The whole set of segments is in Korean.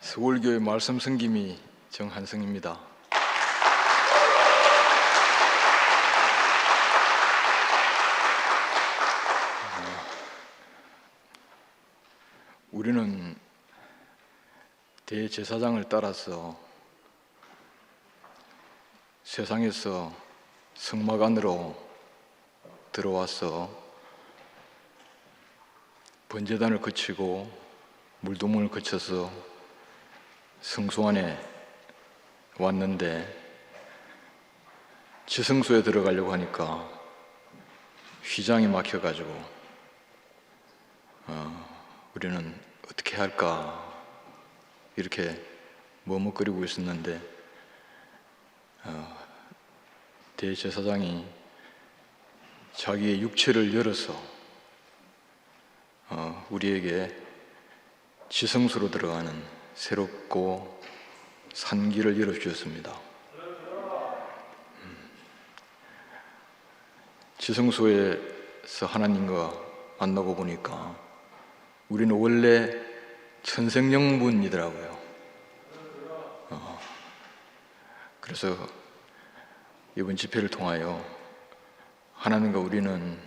서울교회 말씀 섬김이 정한승입니다. 우리는 대제사장을 따라서 세상에서 성막 안으로 들어와서 번제단을 거치고 물두멍을 거쳐서 성소 안에 왔는데, 지성소에 들어가려고 하니까 휘장이 막혀가지고 우리는 어떻게 할까 이렇게 머뭇거리고 있었는데, 대제사장이 자기의 육체를 열어서 우리에게 지성소로 들어가는 새롭고 산 길을 열어주셨습니다. 지성소에서 하나님과 만나고 보니까 우리는 원래 천생연분이더라고요. 그래서 이번 집회를 통하여 하나님과 우리는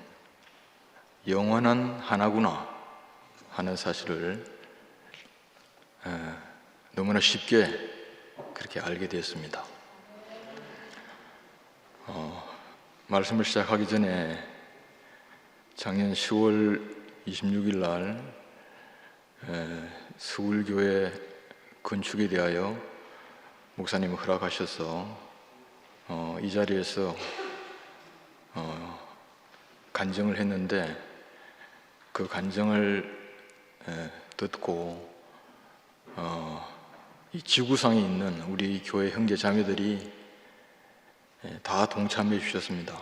영원한 하나구나 하는 사실을 너무나 쉽게 그렇게 알게 되었습니다. 말씀을 시작하기 전에 작년 10월 26일 날 서울교회 건축에 대하여 목사님이 허락하셔서 이 자리에서 간증을 했는데, 그 간증을 듣고 이 지구상에 있는 우리 교회 형제 자매들이 다 동참해 주셨습니다.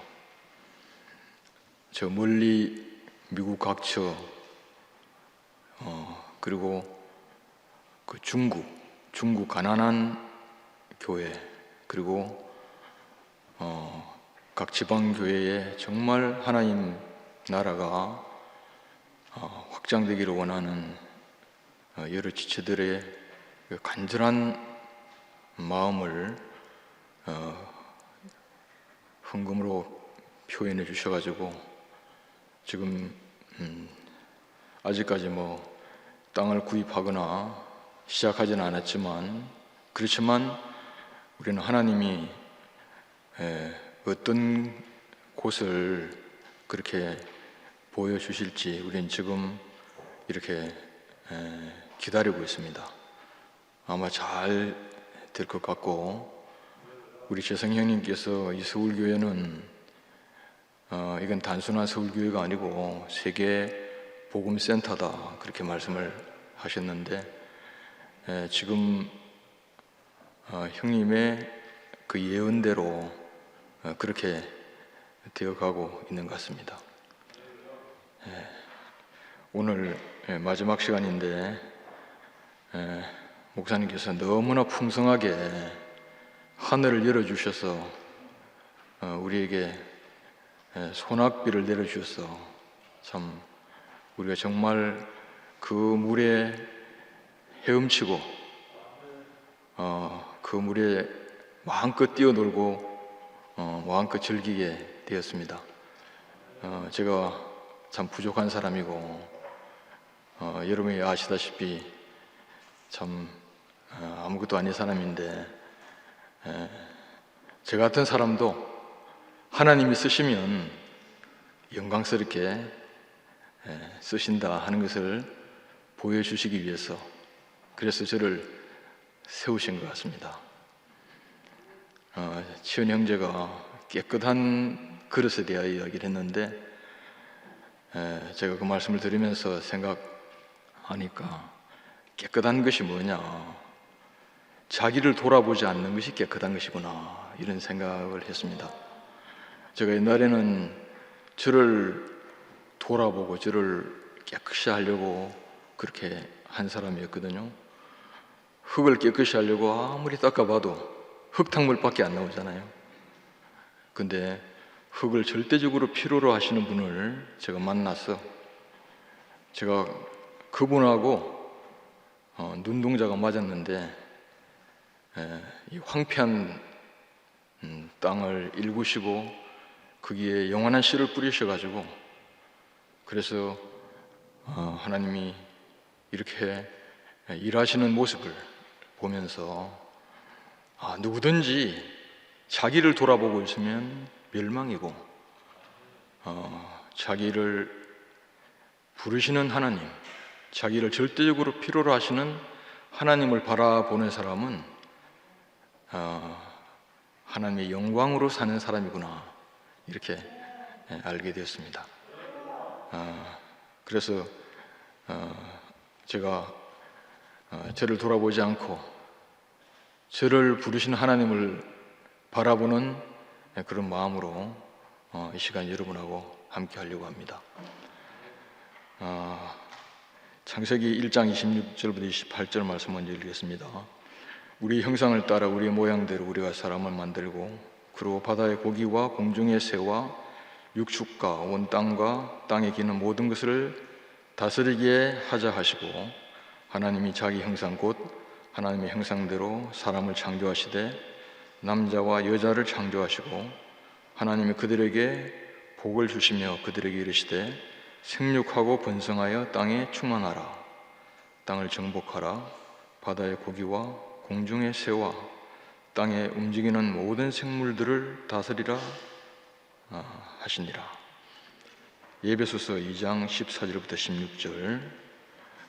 저 멀리 미국 각처, 그리고 그 중국 가난한 교회, 그리고 각 지방 교회에 정말 하나님 나라가 확장되기를 원하는 여러 지체들의 간절한 마음을 헌금으로 표현해 주셔가지고 지금 아직까지 땅을 구입하거나 시작하지는 않았지만, 그렇지만 우리는 하나님이 어떤 곳을 그렇게 보여주실지 우리는 지금 이렇게 기다리고 있습니다. 아마 잘 될 것 같고, 우리 재성 형님께서 이 서울교회는 이건 단순한 서울교회가 아니고 세계 복음센터다 그렇게 말씀을 하셨는데, 지금 형님의 그 예언대로 그렇게 되어가고 있는 것 같습니다. 오늘 마지막 시간인데 목사님께서 너무나 풍성하게 하늘을 열어주셔서 우리에게 소낙비를 내려주셔서 참 우리가 정말 그 물에 헤엄치고 그 물에 마음껏 뛰어놀고 마음껏 즐기게 되었습니다. 제가 참 부족한 사람이고 여러분이 아시다시피 참 아무것도 아닌 사람인데, 저 같은 사람도 하나님이 쓰시면 영광스럽게 쓰신다 하는 것을 보여주시기 위해서, 그래서 저를 세우신 것 같습니다. 치현 형제가 깨끗한 그릇에 대하여 이야기를 했는데, 제가 그 말씀을 들으면서 생각하니까 깨끗한 것이 뭐냐, 자기를 돌아보지 않는 것이 깨끗한 것이구나 이런 생각을 했습니다. 제가 옛날에는 저를 돌아보고 저를 깨끗이 하려고 그렇게 한 사람이었거든요. 흙을 깨끗이 하려고 아무리 닦아봐도 흙탕물밖에 안 나오잖아요. 근데 흙을 절대적으로 필요로 하시는 분을 제가 만나서 제가 그분하고 눈동자가 맞았는데 이 황폐한 땅을 일구시고 거기에 영원한 씨를 뿌리셔가지고, 그래서 하나님이 이렇게 일하시는 모습을 보면서 누구든지 자기를 돌아보고 있으면 멸망이고, 자기를 부르시는 하나님, 자기를 절대적으로 필요로 하시는 하나님을 바라보는 사람은 하나님의 영광으로 사는 사람이구나, 이렇게 알게 되었습니다. 그래서 제가 저를 돌아보지 않고 저를 부르시는 하나님을 바라보는 그런 마음으로 이 시간 여러분하고 함께 하려고 합니다. 창세기 1장 26절부터 28절 말씀 먼저 읽겠습니다. 우리 형상을 따라 우리의 모양대로 우리가 사람을 만들고 그리고 바다의 고기와 공중의 새와 육축과 온 땅과 땅에 기는 모든 것을 다스리게 하자 하시고, 하나님이 자기 형상 곧 하나님의 형상대로 사람을 창조하시되 남자와 여자를 창조하시고, 하나님이 그들에게 복을 주시며 그들에게 이르시되 생육하고 번성하여 땅에 충만하라. 땅을 정복하라. 바다의 고기와 공중의 새와 땅에 움직이는 모든 생물들을 다스리라 하시니라. 에베소서 2장 14절부터 16절.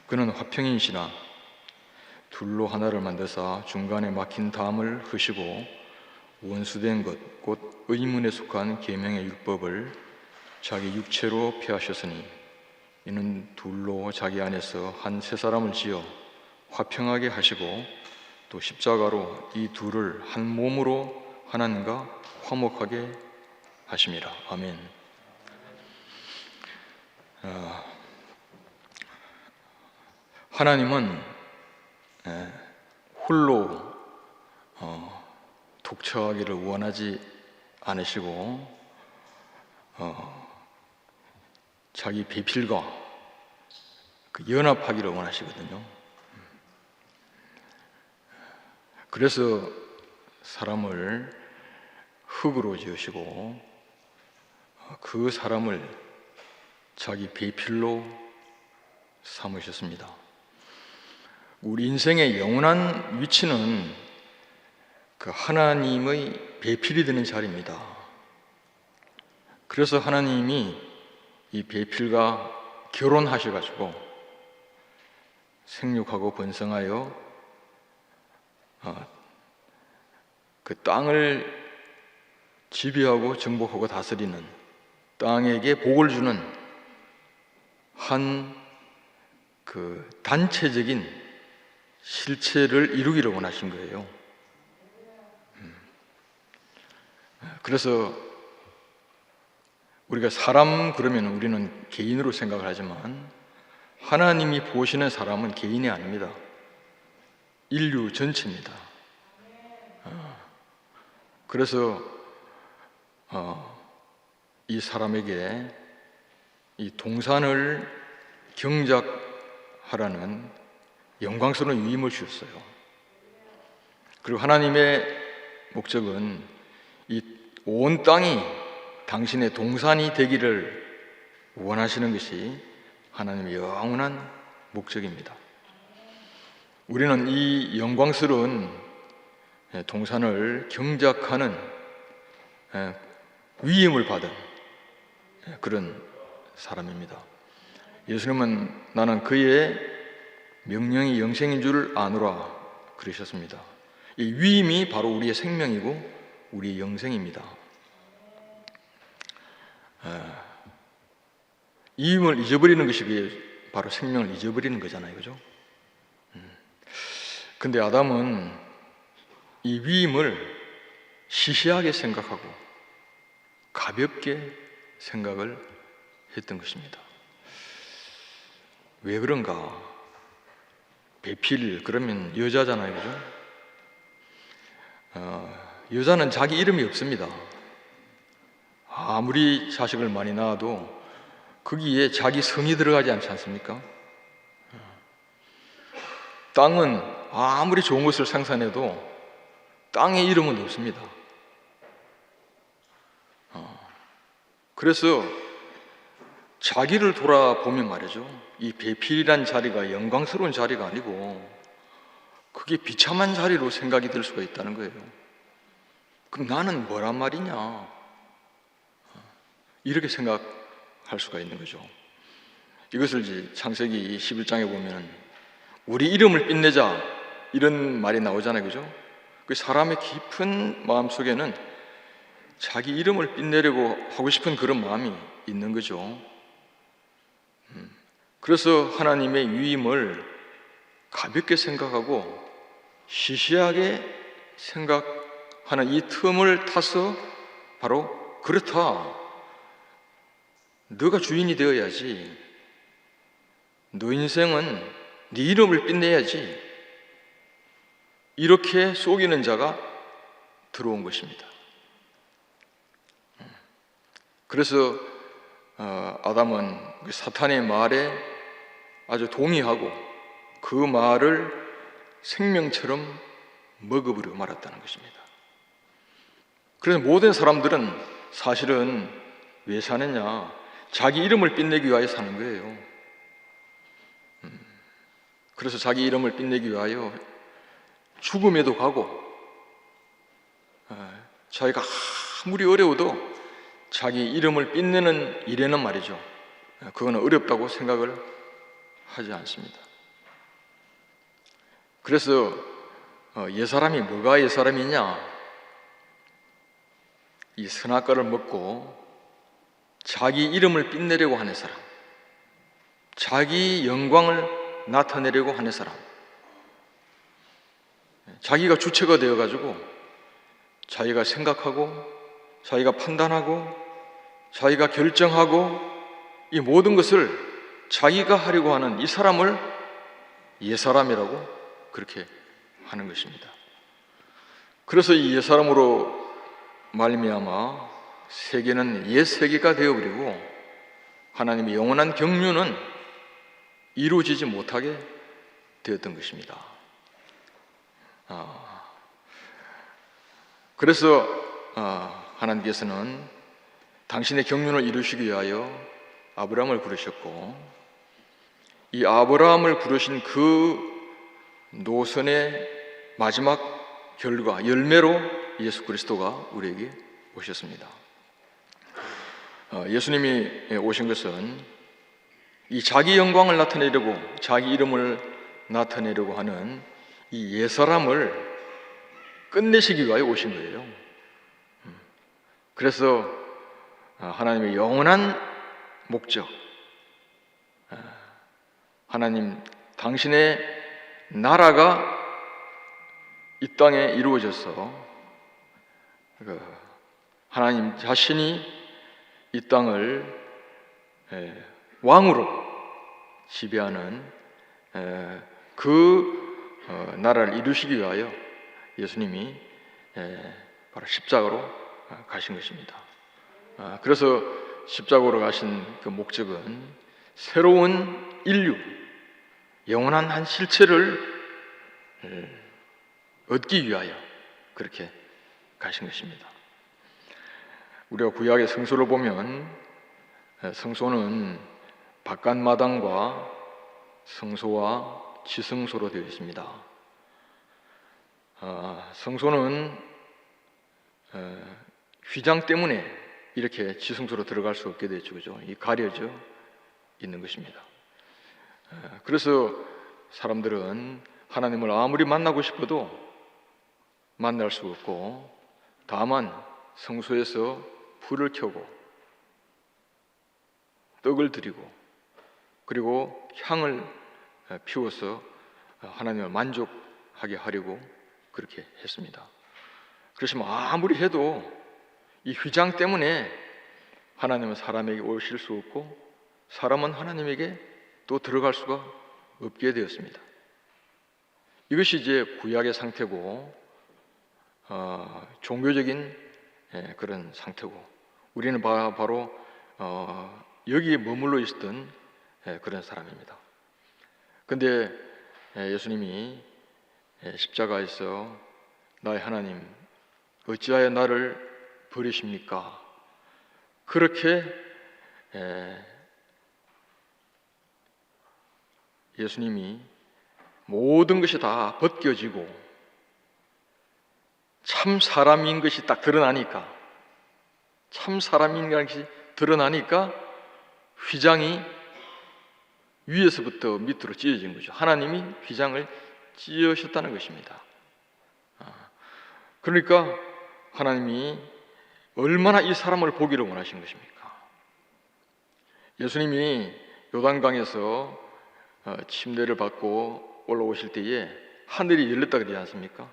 그는 화평인시나 둘로 하나를 만드사 중간에 막힌 담을 흐시고 원수된 것 곧 의문에 속한 계명의 율법을 자기 육체로 폐하셨으니, 이는 둘로 자기 안에서 한 세 사람을 지어 화평하게 하시고 또 십자가로 이 둘을 한 몸으로 하나님과 화목하게 하심이라. 아멘. 하나님은 홀로 독처하기를 원하지 않으시고 자기 배필과 연합하기를 원하시거든요. 그래서 사람을 흙으로 지으시고 그 사람을 자기 배필로 삼으셨습니다. 우리 인생의 영원한 위치는 그 하나님의 배필이 되는 자리입니다. 그래서 하나님이 이 배필과 결혼하셔가지고 생육하고 번성하여 그 땅을 지배하고 정복하고 다스리는, 땅에게 복을 주는 한 그 단체적인 실체를 이루기를 원하신 거예요. 그래서 우리가 사람 그러면 우리는 개인으로 생각을 하지만 하나님이 보시는 사람은 개인이 아닙니다. 인류 전체입니다. 그래서 이 사람에게 이 동산을 경작하라는 영광스러운 위임을 주셨어요. 그리고 하나님의 목적은 이 온 땅이 당신의 동산이 되기를 원하시는 것이 하나님의 영원한 목적입니다. 우리는 이 영광스러운 동산을 경작하는 위임을 받은 그런 사람입니다. 예수님은 나는 그의 명령이 영생인 줄 아노라 그러셨습니다. 이 위임이 바로 우리의 생명이고 우리의 영생입니다. 위임을 잊어버리는 것이 바로 생명을 잊어버리는 거잖아요, 그죠? 근데 아담은 이 위임을 시시하게 생각하고 가볍게 생각을 했던 것입니다. 왜 그런가? 배필 그러면 여자잖아요, 그죠? 여자는 자기 이름이 없습니다. 아무리 자식을 많이 낳아도 거기에 자기 성이 들어가지 않지 않습니까? 땅은 아무리 좋은 것을 생산해도 땅의 이름은 없습니다. 그래서 자기를 돌아보면 말이죠, 이 배필이란 자리가 영광스러운 자리가 아니고 그게 비참한 자리로 생각이 들 수가 있다는 거예요. 그럼 나는 뭐란 말이냐, 이렇게 생각할 수가 있는 거죠. 이것을 이제 창세기 11장에 보면 우리 이름을 빛내자 이런 말이 나오잖아요, 그죠? 그 사람의 깊은 마음 속에는 자기 이름을 빛내려고 하고 싶은 그런 마음이 있는 거죠. 그래서 하나님의 위임을 가볍게 생각하고 시시하게 생각하는 이 틈을 타서 바로 그렇다, 너가 주인이 되어야지, 너 인생은 네 이름을 빛내야지, 이렇게 속이는 자가 들어온 것입니다. 그래서 아담은 사탄의 말에 아주 동의하고 그 말을 생명처럼 먹어버려 말았다는 것입니다. 그래서 모든 사람들은 사실은 왜 사느냐, 자기 이름을 빛내기 위하여 사는 거예요. 그래서 자기 이름을 빛내기 위하여 죽음에도 가고, 자기가 아무리 어려워도 자기 이름을 빛내는 일에는 말이죠, 그거는 어렵다고 생각을 하지 않습니다. 그래서 옛사람이 뭐가 옛사람이냐, 이 선악과를 먹고 자기 이름을 빛내려고 하는 사람, 자기 영광을 나타내려고 하는 사람, 자기가 주체가 되어가지고 자기가 생각하고 자기가 판단하고 자기가 결정하고 이 모든 것을 자기가 하려고 하는 이 사람을 옛사람이라고 그렇게 하는 것입니다. 그래서 이 옛사람으로 말미암아 세계는 옛세계가 되어버리고 하나님의 영원한 경륜은 이루어지지 못하게 되었던 것입니다. 그래서 하나님께서는 당신의 경륜을 이루시기 위하여 아브라함을 부르셨고, 이 아브라함을 부르신 그 노선의 마지막 결과, 열매로 예수 그리스도가 우리에게 오셨습니다. 예수님이 오신 것은 이 자기 영광을 나타내려고, 자기 이름을 나타내려고 하는 이 옛사람을 끝내시기 위하여 오신 거예요. 그래서 하나님의 영원한 목적, 하나님 당신의 나라가 이 땅에 이루어져서 하나님 자신이 이 땅을 왕으로 지배하는 그 나라를 이루시기 위하여 예수님이 바로 십자가로 가신 것입니다. 그래서 십자가로 가신 그 목적은 새로운 인류, 영원한 한 실체를 얻기 위하여 그렇게 가신 것입니다. 우리가 구약의 성소를 보면 성소는 바깥마당과 성소와 지성소로 되어 있습니다. 성소는 휘장 때문에 이렇게 지성소로 들어갈 수 없게 되죠, 그죠? 이 가려져 있는 것입니다. 그래서 사람들은 하나님을 아무리 만나고 싶어도 만날 수 없고, 다만 성소에서 불을 켜고 떡을 드리고 그리고 향을 피워서 하나님을 만족하게 하려고 그렇게 했습니다. 그렇지만 아무리 해도 이 휘장 때문에 하나님은 사람에게 오실 수 없고 사람은 하나님에게 또 들어갈 수가 없게 되었습니다. 이것이 이제 구약의 상태고 종교적인 그런 상태고, 우리는 바로 여기에 머물러 있었던 그런 사람입니다. 근데 예수님이 십자가에서 나의 하나님 어찌하여 나를 버리십니까? 그렇게 예수님이 모든 것이 다 벗겨지고 참 사람인 것이 딱 드러나니까, 참 사람인 것이 드러나니까 휘장이 위에서부터 밑으로 찢어진 거죠. 하나님이 휘장을 찢으셨다는 것입니다. 그러니까 하나님이 얼마나 이 사람을 보기를 원하신 것입니까? 예수님이 요단강에서 침례를 받고 올라오실 때에 하늘이 열렸다 그러지 않습니까?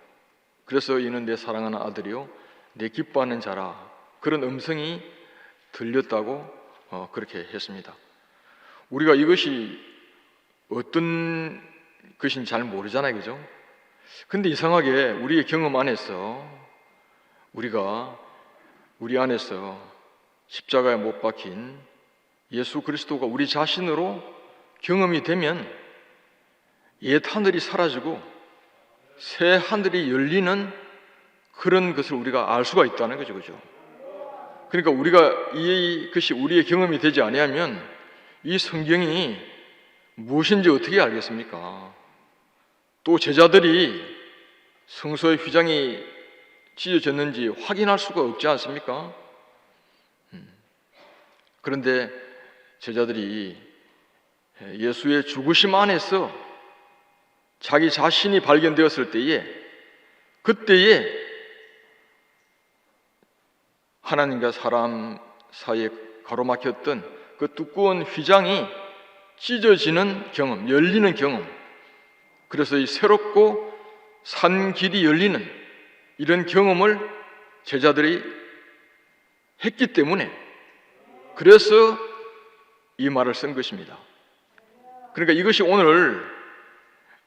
그래서 이는 내 사랑하는 아들이요 내 기뻐하는 자라, 그런 음성이 들렸다고 그렇게 했습니다. 우리가 이것이 어떤 것인지 잘 모르잖아요, 그죠? 근데 이상하게 우리의 경험 안에서 우리 안에서 십자가에 못 박힌 예수 그리스도가 우리 자신으로 경험이 되면 옛 하늘이 사라지고 새 하늘이 열리는 그런 것을 우리가 알 수가 있다는 거죠, 그죠? 그러니까 우리가 이것이 우리의 경험이 되지 아니하면 이 성경이 무엇인지 어떻게 알겠습니까? 또 제자들이 성소의 휘장이 찢어졌는지 확인할 수가 없지 않습니까? 그런데 제자들이 예수의 죽으심 안에서 자기 자신이 발견되었을 때에, 그때에 하나님과 사람 사이에 가로막혔던 그 두꺼운 휘장이 찢어지는 경험, 열리는 경험, 그래서 이 새롭고 산 길이 열리는 이런 경험을 제자들이 했기 때문에, 그래서 이 말을 쓴 것입니다. 그러니까 이것이 오늘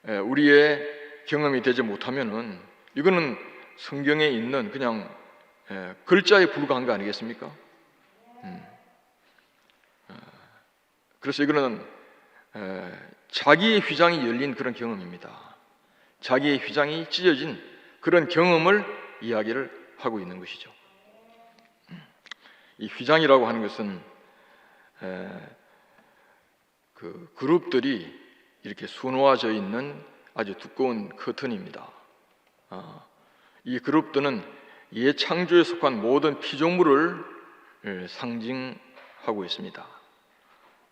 우리의 경험이 되지 못하면은 이거는 성경에 있는 그냥 글자에 불과한 거 아니겠습니까? 그래서 이거는 자기의 휘장이 열린 그런 경험입니다. 자기의 휘장이 찢어진 그런 경험을 이야기를 하고 있는 것이죠. 이 휘장이라고 하는 것은 그 그룹들이 이렇게 수놓아져 있는 아주 두꺼운 커튼입니다. 이 그룹들은 옛 창조에 속한 모든 피조물을 상징하고 있습니다.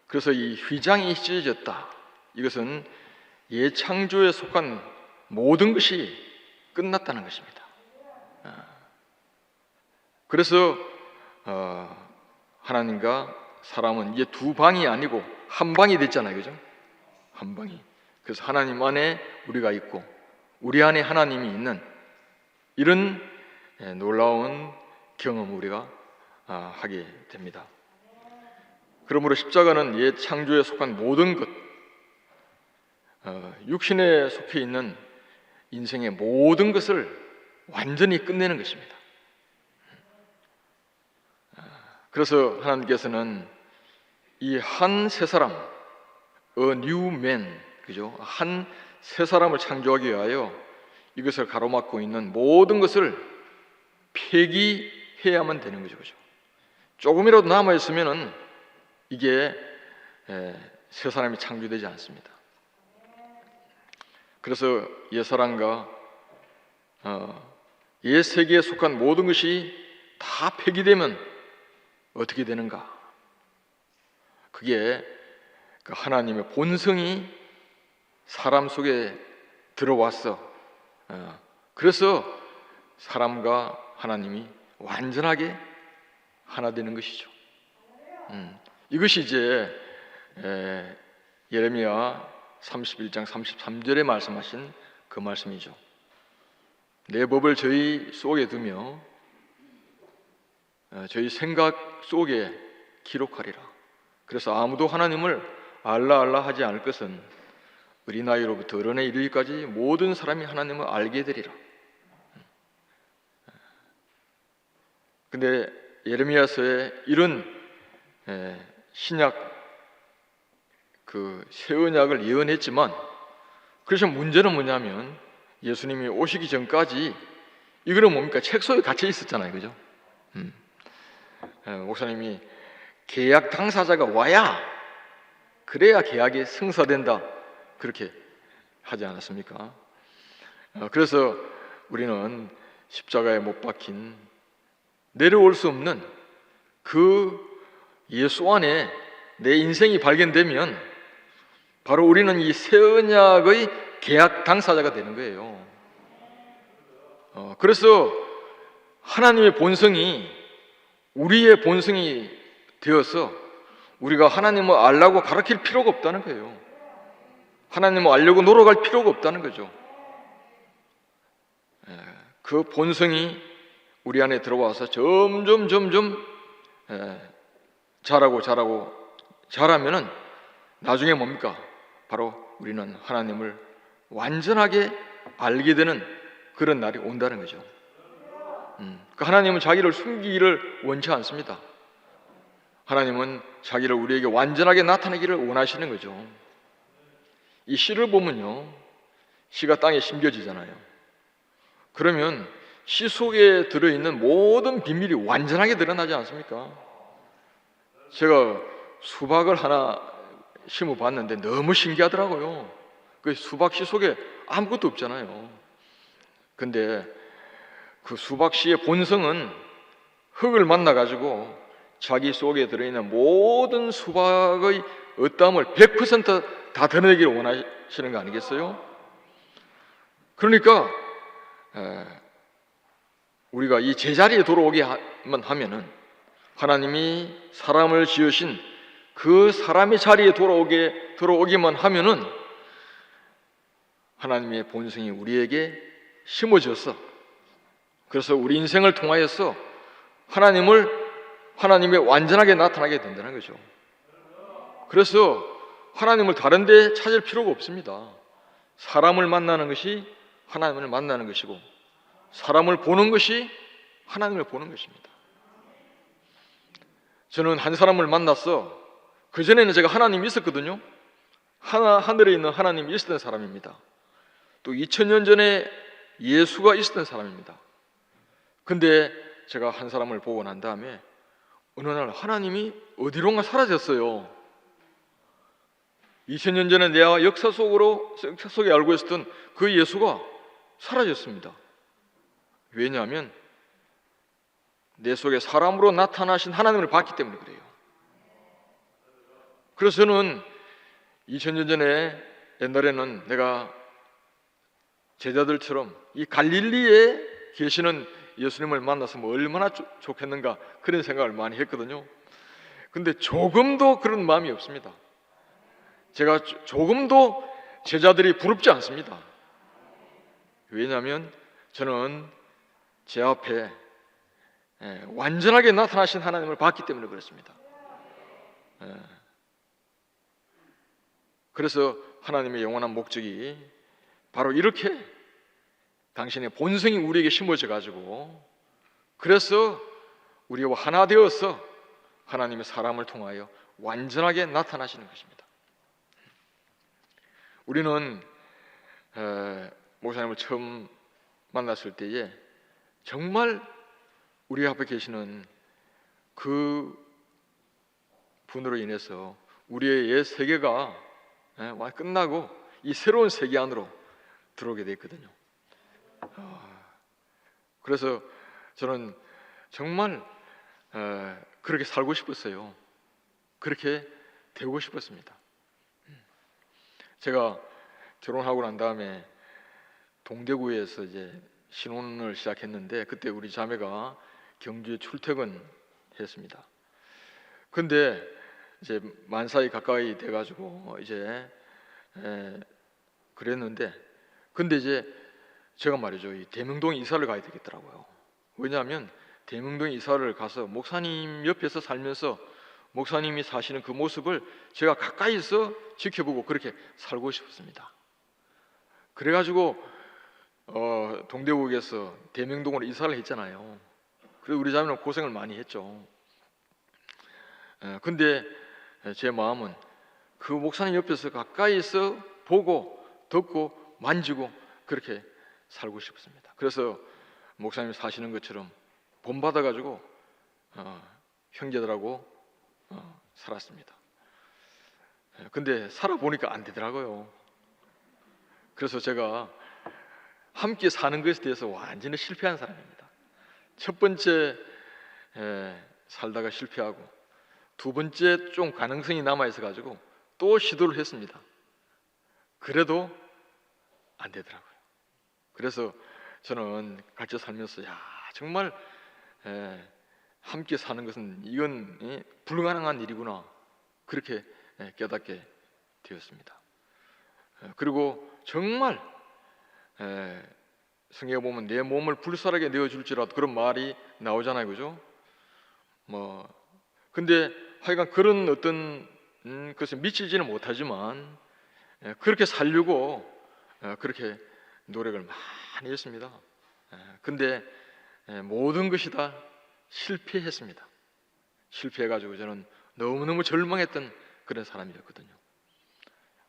그래서 이 휘장이 찢어졌다, 이것은 옛 창조에 속한 모든 것이 끝났다는 것입니다. 그래서 하나님과 사람은 이제 두 방이 아니고 한 방이 됐잖아요, 그죠? 한 방이. 그래서 하나님 안에 우리가 있고 우리 안에 하나님이 있는 이런 놀라운 경험을 우리가 하게 됩니다. 그러므로 십자가는 옛 창조에 속한 모든 것, 육신에 속해 있는 인생의 모든 것을 완전히 끝내는 것입니다. 그래서 하나님께서는 이 한 새 사람, a new man, 그죠? 한 새 사람을 창조하기 위하여 이것을 가로막고 있는 모든 것을 폐기해야만 되는 거죠, 그죠? 조금이라도 남아 있으면은 이게 새 사람이 창조되지 않습니다. 그래서 옛 사람과 옛 세계에 속한 모든 것이 다 폐기되면 어떻게 되는가? 그게 그 하나님의 본성이 사람 속에 들어왔어. 그래서 사람과 하나님이 완전하게 하나 되는 것이죠. 이것이 이제 예레미야 31장 33절에 말씀하신 그 말씀이죠. 내 법을 저희 속에 두며 저희 생각 속에 기록하리라. 그래서 아무도 하나님을 알라 알라 하지 않을 것은 어린아이로부터 어른에 이르기까지 모든 사람이 하나님을 알게 되리라. 근데 예레미야서에 이런 신약 그 새 언약을 예언했지만 그래서 문제는 뭐냐면 예수님이 오시기 전까지 이거는 뭡니까? 책 속에 갇혀 있었잖아요, 그죠? 목사님이 계약 당사자가 와야 그래야 계약이 성사된다 그렇게 하지 않았습니까? 그래서 우리는 십자가에 못 박힌 내려올 수 없는 그 예수 안에 내 인생이 발견되면 바로 우리는 이 새 언약의 계약 당사자가 되는 거예요. 그래서 하나님의 본성이 우리의 본성이 되어서 우리가 하나님을 알려고 가르칠 필요가 없다는 거예요. 하나님을 알려고 노력할 필요가 없다는 거죠. 그 본성이 우리 안에 들어와서 점점 자라면은 나중에 뭡니까? 바로 우리는 하나님을 완전하게 알게 되는 그런 날이 온다는 거죠. 하나님은 자기를 숨기기를 원치 않습니다. 하나님은 자기를 우리에게 완전하게 나타내기를 원하시는 거죠. 이 씨를 보면요, 씨가 땅에 심겨지잖아요. 그러면 씨 속에 들어있는 모든 비밀이 완전하게 드러나지 않습니까? 제가 수박을 하나 심어봤는데 너무 신기하더라고요. 그 수박 씨 속에 아무것도 없잖아요. 근데 그 수박 씨의 본성은 흙을 만나가지고 자기 속에 들어있는 모든 수박의 어땀을 100% 다 드러내기를 원하시는 거 아니겠어요? 그러니까 우리가 이 제자리에 돌아오게만 하면은 하나님이 사람을 지으신 그 사람의 자리에 돌아오기만 하면은 하나님의 본성이 우리에게 심어져서 그래서 우리 인생을 통하여서 하나님의 완전하게 나타나게 된다는 거죠. 그래서 하나님을 다른 데 찾을 필요가 없습니다. 사람을 만나는 것이 하나님을 만나는 것이고 사람을 보는 것이 하나님을 보는 것입니다. 저는 한 사람을 만나서 그전에는 제가 하나님이 있었거든요. 하늘에 있는 하나님이 있었던 사람입니다. 또 2000년 전에 예수가 있었던 사람입니다. 근데 제가 한 사람을 보고 난 다음에 어느 날 하나님이 어디론가 사라졌어요. 2000년 전에 내가 역사 속에 알고 있었던 그 예수가 사라졌습니다. 왜냐하면 내 속에 사람으로 나타나신 하나님을 봤기 때문에 그래요. 그래서 저는 2000년 전에 옛날에는 내가 제자들처럼 이 갈릴리에 계시는 예수님을 만났으면 얼마나 좋겠는가 그런 생각을 많이 했거든요. 근데 조금도 그런 마음이 없습니다. 제가 조금도 제자들이 부럽지 않습니다. 왜냐하면 저는 제 앞에 완전하게 나타나신 하나님을 봤기 때문에 그렇습니다. 그래서 하나님의 영원한 목적이 바로 이렇게 당신의 본성이 우리에게 심어져 가지고 그래서 우리와 하나 되어서 하나님의 사람을 통하여 완전하게 나타나시는 것입니다. 우리는 목사님을 처음 만났을 때에 정말 우리 앞에 계시는 그 분으로 인해서 우리의 옛 세계가 끝나고 이 새로운 세계 안으로 들어오게 됐거든요. 그래서 저는 정말 그렇게 살고 싶었어요. 그렇게 되고 싶었습니다. 제가 결혼하고 난 다음에 동대구에서 이제 신혼을 시작했는데 그때 우리 자매가 경주에 출퇴근했습니다. 근데 이제 만사에 가까이 돼가지고 이제 그랬는데 근데 이제 제가 말이죠 이 대명동에 이사를 가야 되겠더라고요. 왜냐하면 대명동에 이사를 가서 목사님 옆에서 살면서 목사님이 사시는 그 모습을 제가 가까이서 지켜보고 그렇게 살고 싶었습니다. 그래가지고 동대구에서 대명동으로 이사를 했잖아요. 그래서 우리 자매는 고생을 많이 했죠. 근데 제 마음은 그 목사님 옆에서 가까이서 보고 덮고 만지고 그렇게 살고 싶었습니다. 그래서 목사님 사시는 것처럼 본받아가지고 형제들하고 살았습니다. 근데 살아보니까 안 되더라고요. 그래서 제가 함께 사는 것에 대해서 완전히 실패한 사람입니다. 첫 번째 살다가 실패하고, 두 번째 좀 가능성이 남아있어 가지고 또 시도를 했습니다. 그래도 안 되더라고요. 그래서 저는 같이 살면서 정말 함께 사는 것은 이건 불가능한 일이구나, 그렇게 깨닫게 되었습니다. 그리고 정말 성경에 보면 내 몸을 불살하게 내어줄지라도 그런 말이 나오잖아요, 그죠? 근데 하여간 그런 어떤 것에 미치지는 못하지만 그렇게 살려고 그렇게 노력을 많이 했습니다. 근데 모든 것이 다 실패했습니다. 실패해가지고 저는 너무너무 절망했던 그런 사람이었거든요.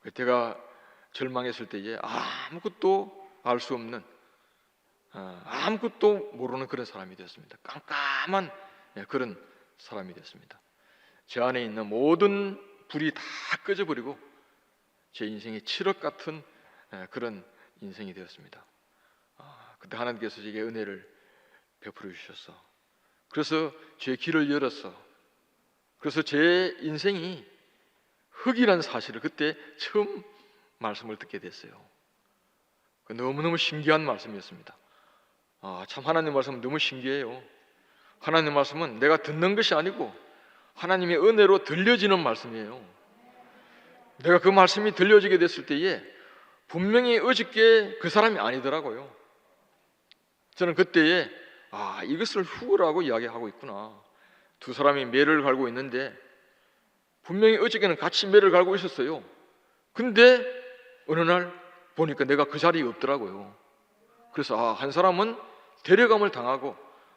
그때가 절망했을 때에 아무것도 알 수 없는, 아무것도 모르는 그런 사람이 되었습니다. 깜깜한 그런 사람이 되었습니다. 제 안에 있는 모든 불이 다 꺼져버리고 제 인생이 칠흑 같은 그런 인생이 되었습니다. 그때 하나님께서 제게 은혜를 베풀어 주셔서, 그래서 제 길을 열었어. 그래서 제 인생이 흙이라는 사실을 그때 처음 말씀을 듣게 됐어요. 너무너무 신기한 말씀이었습니다. 참 하나님 말씀은 너무 신기해요. 하나님 말씀은 내가 듣는 것이 아니고 하나님의 은혜로 들려지는 말씀이에요. 내가 그 말씀이 들려지게 됐을 때에 분명히 어저께 그 사람이 아니더라고요. 저는 그때에 이것을 후라고 이야기하고 있구나. 두 사람이 매를 갈고 있는데 분명히 어저께는 같이 매를 갈고 있었어요. 근데 어느 날 보니까 내가 그 자리에 없더라고요. 그래서 한 사람은 데려감을 당하고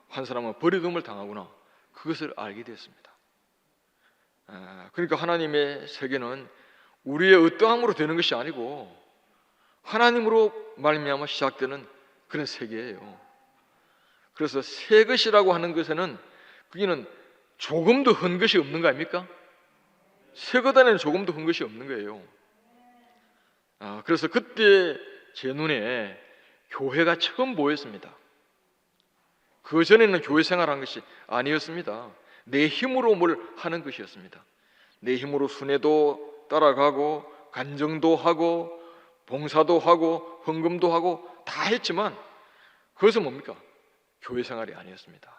한 사람은 버려둠을 당하구나, 그것을 알게 되었습니다. 그러니까 하나님의 세계는 우리의 어떠함으로 되는 것이 아니고 하나님으로 말미암아 시작되는 그런 세계예요. 그래서 새 것이라고 하는 것에는 그게는 조금도 헌 것이 없는 거 아닙니까? 새 것 안에는 조금도 헌 것이 없는 거예요. 그래서 그때 제 눈에 교회가 처음 보였습니다. 그 전에는 교회 생활한 것이 아니었습니다. 내 힘으로 뭘 하는 것이었습니다. 내 힘으로 순회도 따라가고 간정도 하고 봉사도 하고 헌금도 하고 다 했지만 그것은 뭡니까? 교회 생활이 아니었습니다.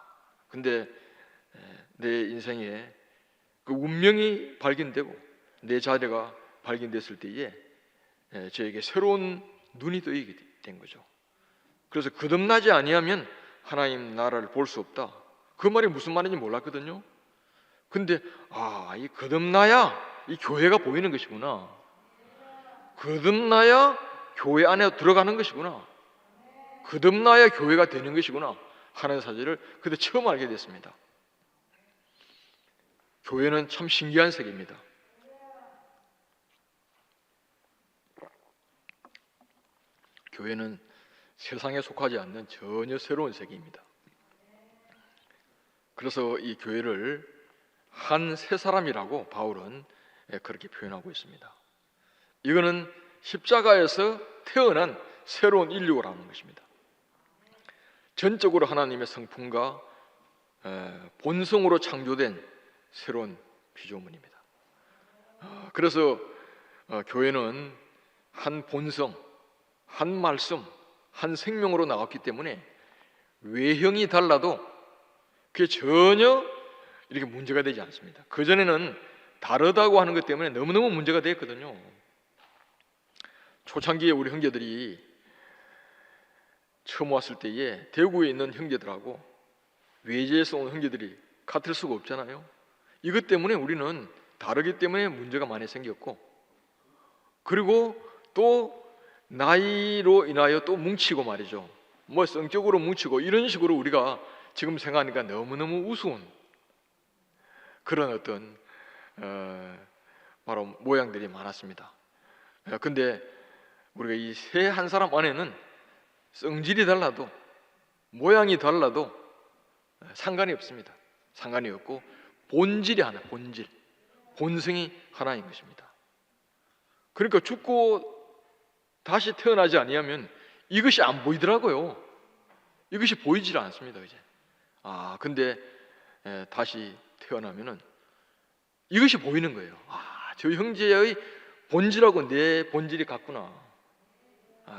근데 내 인생에 그 운명이 발견되고 내 자리가 발견됐을 때에 저에게 새로운 눈이 뜨이게 된 거죠. 그래서 거듭나지 아니하면 하나님 나라를 볼 수 없다, 그 말이 무슨 말인지 몰랐거든요. 근데 이 거듭나야 이 교회가 보이는 것이구나, 거듭나야 교회 안에 들어가는 것이구나, 거듭나야 교회가 되는 것이구나 하는 사실을 그때 처음 알게 됐습니다. 교회는 참 신기한 세계입니다. 교회는 세상에 속하지 않는 전혀 새로운 세계입니다. 그래서 이 교회를 한 새 사람이라고 바울은 그렇게 표현하고 있습니다. 이거는 십자가에서 태어난 새로운 인류라는 것입니다. 전적으로 하나님의 성품과 본성으로 창조된 새로운 피조물입니다. 그래서 교회는 한 본성, 한 말씀, 한 생명으로 나왔기 때문에 외형이 달라도 그게 전혀 이렇게 문제가 되지 않습니다. 그전에는 다르다고 하는 것 때문에 너무너무 문제가 되었거든요. 초창기에 우리 형제들이 처음 왔을 때에 대구에 있는 형제들하고 외지에서 온 형제들이 같을 수가 없잖아요. 이것 때문에 우리는 다르기 때문에 문제가 많이 생겼고, 그리고 또 나이로 인하여 또 뭉치고 말이죠. 성격으로 뭉치고 이런 식으로 우리가 지금 생각하니까 너무너무 우스운 그런 어떤 바로 모양들이 많았습니다. 근데 우리가 이 새 한 사람 안에는 성질이 달라도 모양이 달라도 상관이 없습니다. 상관이 없고 본질이 하나, 본성이 하나인 것입니다. 그러니까 죽고 다시 태어나지 아니하면 이것이 안 보이더라고요. 이것이 보이질 않습니다. 이제 근데 다시 태어나면은 이것이 보이는 거예요. 저 형제의 본질하고 내 본질이 같구나.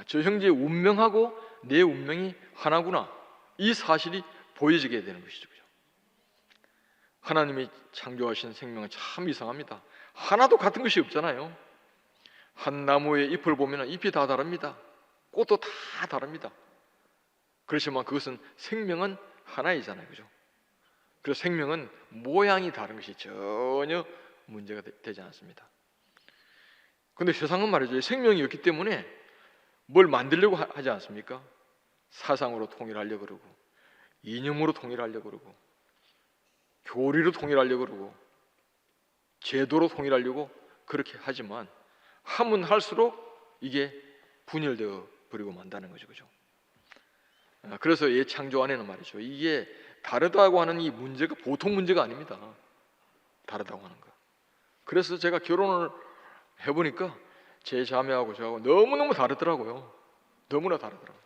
저 형제의 운명하고 내 운명이 하나구나. 이 사실이 보여지게 되는 것이죠. 하나님이 창조하신 생명은 참 이상합니다. 하나도 같은 것이 없잖아요. 한 나무의 잎을 보면 잎이 다 다릅니다. 꽃도 다 다릅니다. 그렇지만 그것은 생명은 하나이잖아요. 그죠? 그래서 생명은 모양이 다른 것이 전혀 문제가 되지 않습니다. 그런데 세상은 말이죠, 생명이 없기 때문에 뭘 만들려고 하지 않습니까? 사상으로 통일하려고 그러고, 이념으로 통일하려고 그러고, 교리로 통일하려고 그러고, 제도로 통일하려고 그렇게 하지만 하면 할수록 이게 분열되어 버리고 만다는 거죠. 그죠? 그래서 이 창조 안에는 말이죠, 이게 다르다고 하는 이 문제가 보통 문제가 아닙니다. 다르다고 하는 거. 그래서 제가 결혼을 해보니까 제 자매하고 저하고 너무너무 다르더라고요. 너무나 다르더라고요.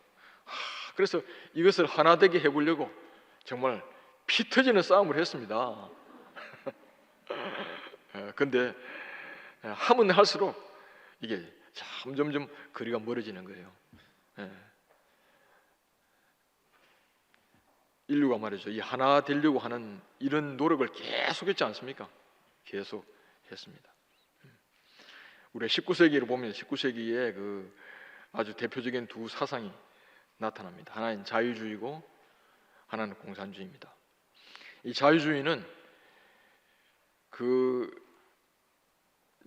그래서 이것을 하나 되게 해보려고 정말 피 터지는 싸움을 했습니다. 근데 하면 할수록 이게 점점 거리가 멀어지는 거예요. 인류가 말이죠, 이 하나 되려고 하는 이런 노력을 계속했지 않습니까? 계속 했습니다. 우리 19세기를 보면 19세기에 그 아주 대표적인 두 사상이 나타납니다. 하나는 자유주의고 하나는 공산주의입니다. 이 자유주의는 그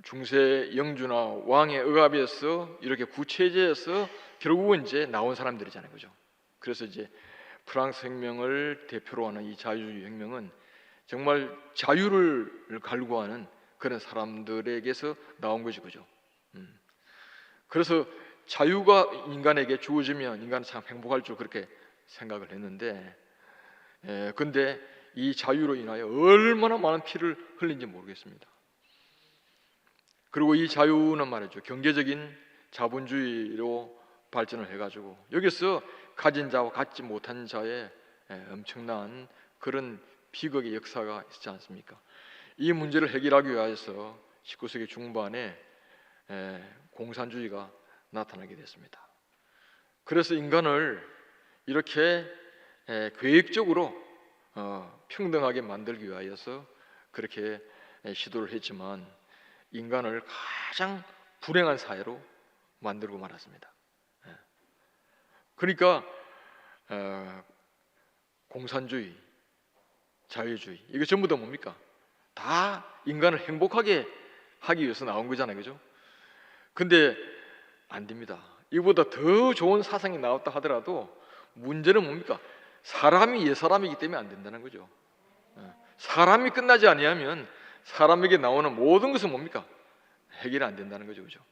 중세 영주나 왕의 억압에서 이렇게 구체제에서 결국은 이제 나온 사람들이잖아요. 그죠? 그래서 이제 프랑스 혁명을 대표로 하는 이 자유주의 혁명은 정말 자유를 갈구하는 그런 사람들에게서 나온 거죠. 그죠? 그래서 자유가 인간에게 주어지면 인간은 참 행복할 줄 그렇게 생각을 했는데, 근데 이 자유로 인하여 얼마나 많은 피를 흘린지 모르겠습니다. 그리고 이 자유는 말이죠, 경제적인 자본주의로 발전을 해가지고 여기서 가진 자와 갖지 못한 자의 엄청난 그런 비극의 역사가 있지 않습니까? 이 문제를 해결하기 위해서 19세기 중반에 공산주의가 나타나게 됐습니다. 그래서 인간을 이렇게 계획적으로 평등하게 만들기 위하여서 그렇게 시도를 했지만 인간을 가장 불행한 사회로 만들고 말았습니다. 그러니까 공산주의, 자유주의, 이게 전부 다 뭡니까? 다 인간을 행복하게 하기 위해서 나온 거잖아요. 그죠? 근데 안 됩니다. 이보다 더 좋은 사상이 나왔다 하더라도 문제는 뭡니까? 사람이 옛사람이기 때문에 안 된다는 거죠. 사람이 끝나지 아니하면 사람에게 나오는 모든 것은 뭡니까? 해결이 안 된다는 거죠. 그죠?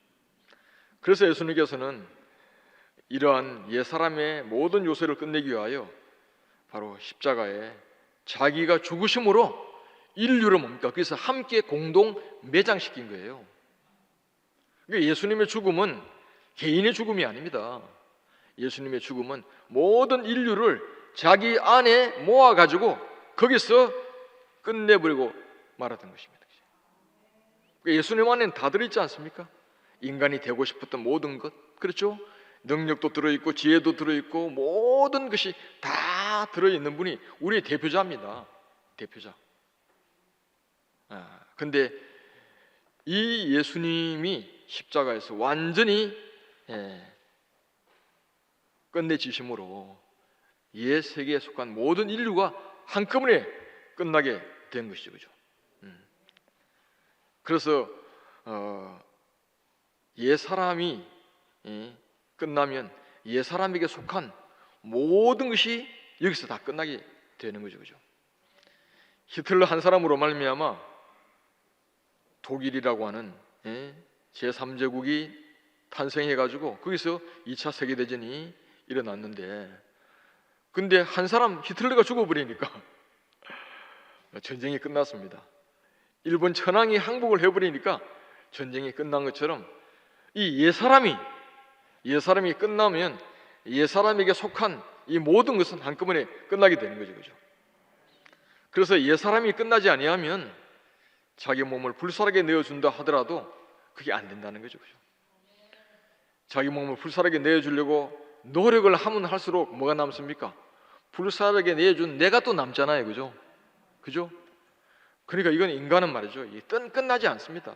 그래서 예수님께서는 이러한 옛사람의 모든 요소를 끝내기 위하여 바로 십자가에 자기가 죽으심으로 인류를 뭡니까? 그래서 함께 공동 매장시킨 거예요. 그러니까 예수님의 죽음은 개인의 죽음이 아닙니다. 예수님의 죽음은 모든 인류를 자기 안에 모아가지고 거기서 끝내버리고 말았던 것입니다. 그러니까 예수님 안에는 다 들어있지 않습니까? 인간이 되고 싶었던 모든 것, 그렇죠? 능력도 들어있고 지혜도 들어있고 모든 것이 다 들어있는 분이 우리의 대표자입니다. 대표자. 근데 이 예수님이 십자가에서 완전히 끝내지심으로 옛 세계에 속한 모든 인류가 한꺼번에 끝나게 된 것이죠. 그죠? 그래서 옛 사람이 끝나면 옛 사람에게 속한 모든 것이 여기서 다 끝나게 되는 거죠. 그죠? 히틀러 한 사람으로 말미암아 독일이라고 하는 제3제국이 탄생해가지고 거기서 2차 세계대전이 일어났는데, 근데 한 사람 히틀러가 죽어버리니까 전쟁이 끝났습니다. 일본 천황이 항복을 해버리니까 전쟁이 끝난 것처럼 이 옛사람이 끝나면 옛사람에게 속한 이 모든 것은 한꺼번에 끝나게 되는 거죠. 그죠? 그래서 옛사람이 끝나지 아니하면 자기 몸을 불살하게 내어준다 하더라도 그게 안 된다는 거죠. 그죠? 자기 몸을 불살하게 내어주려고 노력을 하면 할수록 뭐가 남습니까? 불살하게 내어준 내가 또 남잖아요. 그죠? 그죠? 그러니까 이건 인간은 말이죠, 끝나지 않습니다.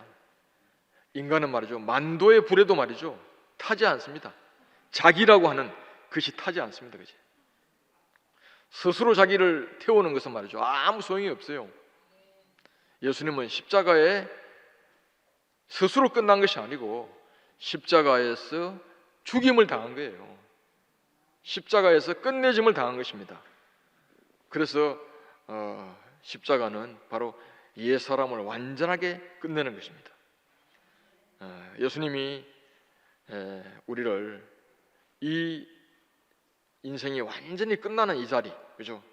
인간은 말이죠, 만도의 불에도 말이죠, 타지 않습니다. 자기라고 하는 것이 타지 않습니다. 그지? 스스로 자기를 태우는 것은 말이죠, 아무 소용이 없어요. 예수님은 십자가에 스스로 끝난 것이 아니고 십자가에서 죽임을 당한 거예요. 십자가에서 끝내짐을 당한 것입니다. 그래서 십자가는 바로 옛사람을 완전하게 끝내는 것입니다. 예수님이 우리를 이 인생이 완전히 끝나는 이 자리, 그죠?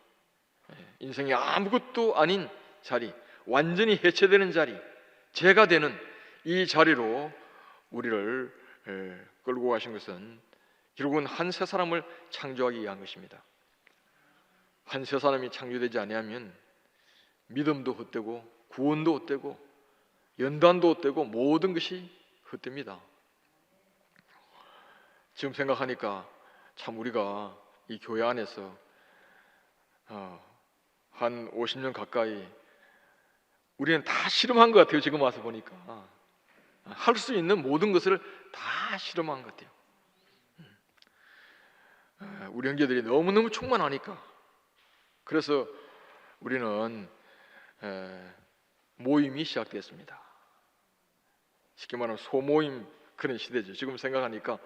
인생이 아무것도 아닌 자리, 완전히 해체되는 자리, 죄가 되는 이 자리로 우리를 끌고 가신 것은 결국은 한 새 사람을 창조하기 위한 것입니다. 한 새 사람이 창조되지 아니하면 믿음도 헛되고 구원도 헛되고 연단도 헛되고 모든 것이 헛됩니다. 지금 생각하니까 참 우리가 이 교회 안에서 한 50년 가까이 우리는 다 실험한 것 같아요. 지금 와서 보니까 할 수 있는 모든 것을 다 실험한 것 같아요. 우리 형제들이 너무너무 충만하니까, 그래서 우리는 모임이 시작됐습니다. 쉽게 말하면 소모임 그런 시대죠. 지금 생각하니까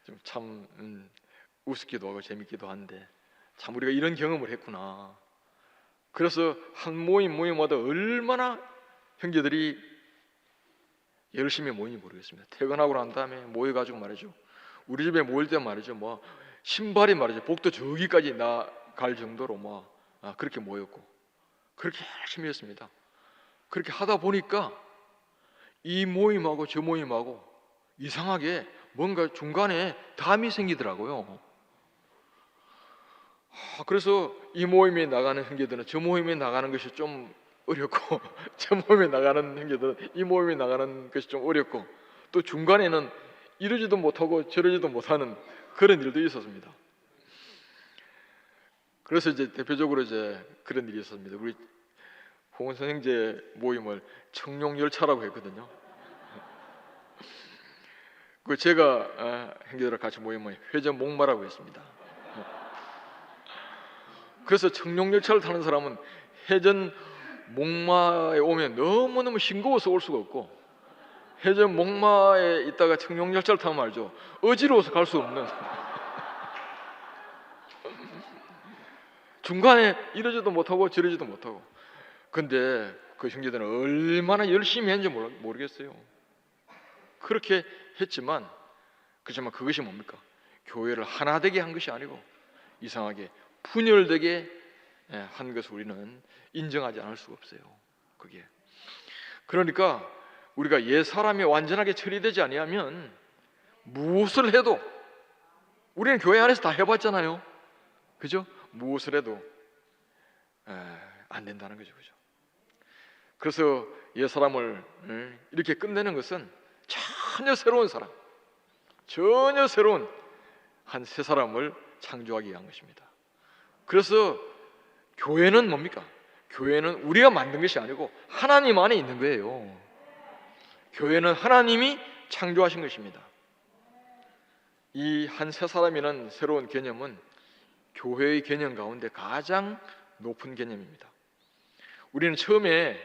좀 참 우습기도 하고 재밌기도 한데, 참 우리가 이런 경험을 했구나. 그래서 한 모임마다 얼마나 형제들이 열심히 모이는지 모르겠습니다. 퇴근하고 난 다음에 모여가지고 말이죠, 우리 집에 모일 때 말이죠, 뭐 신발이 말이죠, 복도 저기까지 나갈 정도로 뭐 그렇게 모였고 그렇게 열심히 했습니다. 그렇게 하다 보니까 이 모임하고 저 모임하고 이상하게 뭔가 중간에 담이 생기더라고요. 그래서 이 모임에 나가는 형제들은 저 모임에 나가는 것이 좀 어렵고 저 모임에 나가는 형제들은 이 모임에 나가는 것이 좀 어렵고, 또 중간에는 이러지도 못하고 저러지도 못하는 그런 일도 있었습니다. 그래서 이제 대표적으로 이제 그런 일이 있었습니다. 우리 홍은선 형제 모임을 청룡열차라고 했거든요. 그 제가 형제들과 같이 모이면 회전 목마라고 했습니다. 그래서 청룡열차를 타는 사람은 회전 목마에 오면 너무너무 싱거워서 올 수가 없고, 회전 목마에 있다가 청룡열차를 타면 말이죠, 어지러워서 갈 수 없는 중간에 이러지도 못하고 저러지도 못하고. 근데 그 형제들은 얼마나 열심히 했는지 모르겠어요. 그렇게 했지만, 그렇지만 그것이 뭡니까? 교회를 하나 되게 한 것이 아니고 이상하게 분열되게 한 것을 우리는 인정하지 않을 수가 없어요. 그게. 그러니까 우리가 옛 사람이 완전하게 처리되지 아니하면 무엇을 해도, 우리는 교회 안에서 다 해봤잖아요. 그죠? 무엇을 해도 안 된다는 거죠. 그죠? 그래서 옛 사람을 이렇게 끝내는 것은 전혀 새로운 사람, 전혀 새로운 한 새 사람을 창조하기 위한 것입니다. 그래서 교회는 뭡니까? 교회는 우리가 만든 것이 아니고 하나님 안에 있는 거예요. 교회는 하나님이 창조하신 것입니다. 이 한 새 사람이라는 새로운 개념은 교회의 개념 가운데 가장 높은 개념입니다. 우리는 처음에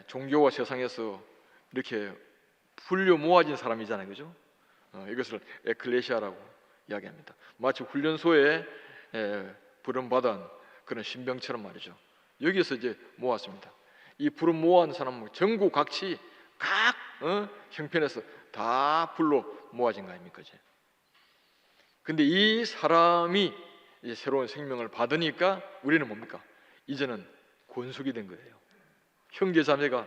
종교와 세상에서 이렇게 풀려 모아진 사람이잖아요. 그죠? 이것을 에클레시아라고 이야기합니다. 마치 훈련소에 부름받은 그런 신병처럼 말이죠. 여기서 이제 모았습니다. 이 부름 모아온 사람은 전국 각지 각 형편에서 다 불로 모아진 거 아닙니까? 근데 이 사람이 이제 새로운 생명을 받으니까 우리는 뭡니까? 이제는 권속이 된 거예요. 형제 자매가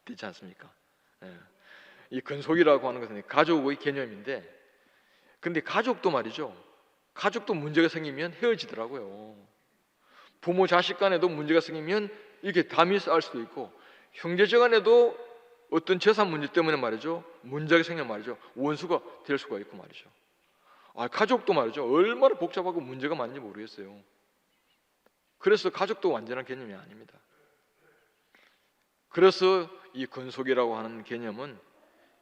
되지 않습니까? 이 권속이라고 하는 것은 가족의 개념인데, 근데 가족도 말이죠, 가족도 문제가 생기면 헤어지더라고요. 부모 자식 간에도 문제가 생기면 이렇게 담이 쌓일 수도 있고, 형제자 간에도 어떤 재산 문제 때문에 말이죠, 문제가 생기면 말이죠, 원수가 될 수가 있고 말이죠. 가족도 말이죠, 얼마나 복잡하고 문제가 많은지 모르겠어요. 그래서 가족도 완전한 개념이 아닙니다. 그래서 이 권속이라고 하는 개념은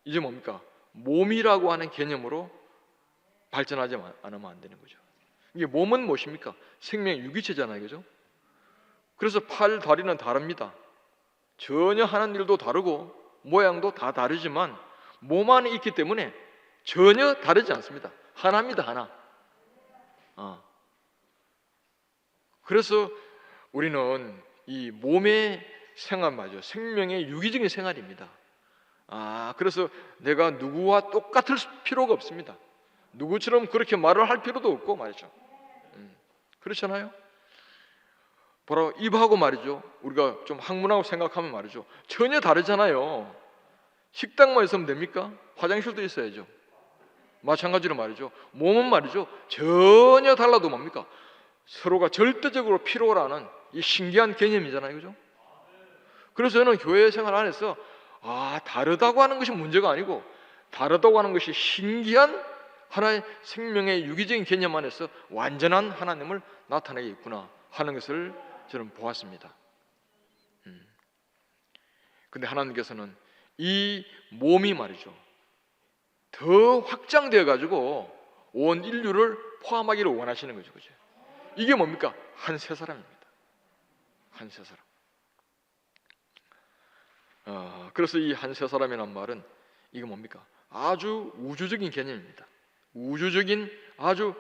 이제 뭡니까? 몸이라고 하는 개념으로 발전하지 않으면 안 되는 거죠. 이게 몸은 무엇입니까? 생명의 유기체잖아요, 그죠? 그래서 팔, 다리는 다릅니다. 전혀 하는 일도 다르고 모양도 다 다르지만 몸 안에 있기 때문에 전혀 다르지 않습니다. 하나입니다, 하나. 그래서 우리는 이 몸의 생활 말이죠, 생명의 유기적인 생활입니다. 그래서 내가 누구와 똑같을 필요가 없습니다. 누구처럼 그렇게 말을 할 필요도 없고 말이죠. 그렇잖아요. 바로 입하고 말이죠, 우리가 좀 학문하고 생각하면 말이죠, 전혀 다르잖아요. 식당만 있으면 됩니까? 화장실도 있어야죠. 마찬가지로 말이죠, 몸은 말이죠, 전혀 달라도 뭡니까? 서로가 절대적으로 필요로 하는 이 신기한 개념이잖아요, 그죠? 그래서 저는 교회 생활 안에서 다르다고 하는 것이 문제가 아니고, 다르다고 하는 것이 신기한 하나의 생명의 유기적인 개념 안에서 완전한 하나님을 나타내게 있구나 하는 것을 저는 보았습니다. 근데 하나님께서는 이 몸이 말이죠, 더 확장되어 가지고 온 인류를 포함하기를 원하시는 거죠, 그죠? 이게 뭡니까? 한 세 사람입니다. 한 세 사람. 그래서 이 한 세 사람이란 말은 이게 뭡니까? 아주 우주적인 개념입니다. 우주적인 아주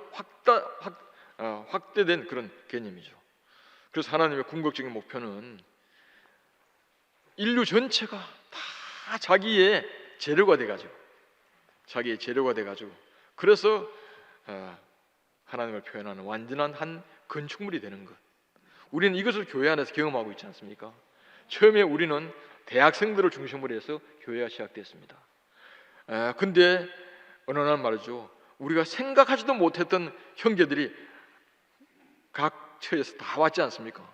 확대된 그런 개념이죠. 그래서 하나님의 궁극적인 목표는 인류 전체가 다 자기의 재료가 돼가지고, 그래서 하나님을 표현하는 완전한 한 건축물이 되는 것. 우리는 이것을 교회 안에서 경험하고 있지 않습니까? 처음에 우리는 대학생들을 중심으로 해서 교회가 시작됐습니다. 근데 어느 날 말이죠, 우리가 생각하지도 못했던 형제들이 각 처에서 다 왔지 않습니까?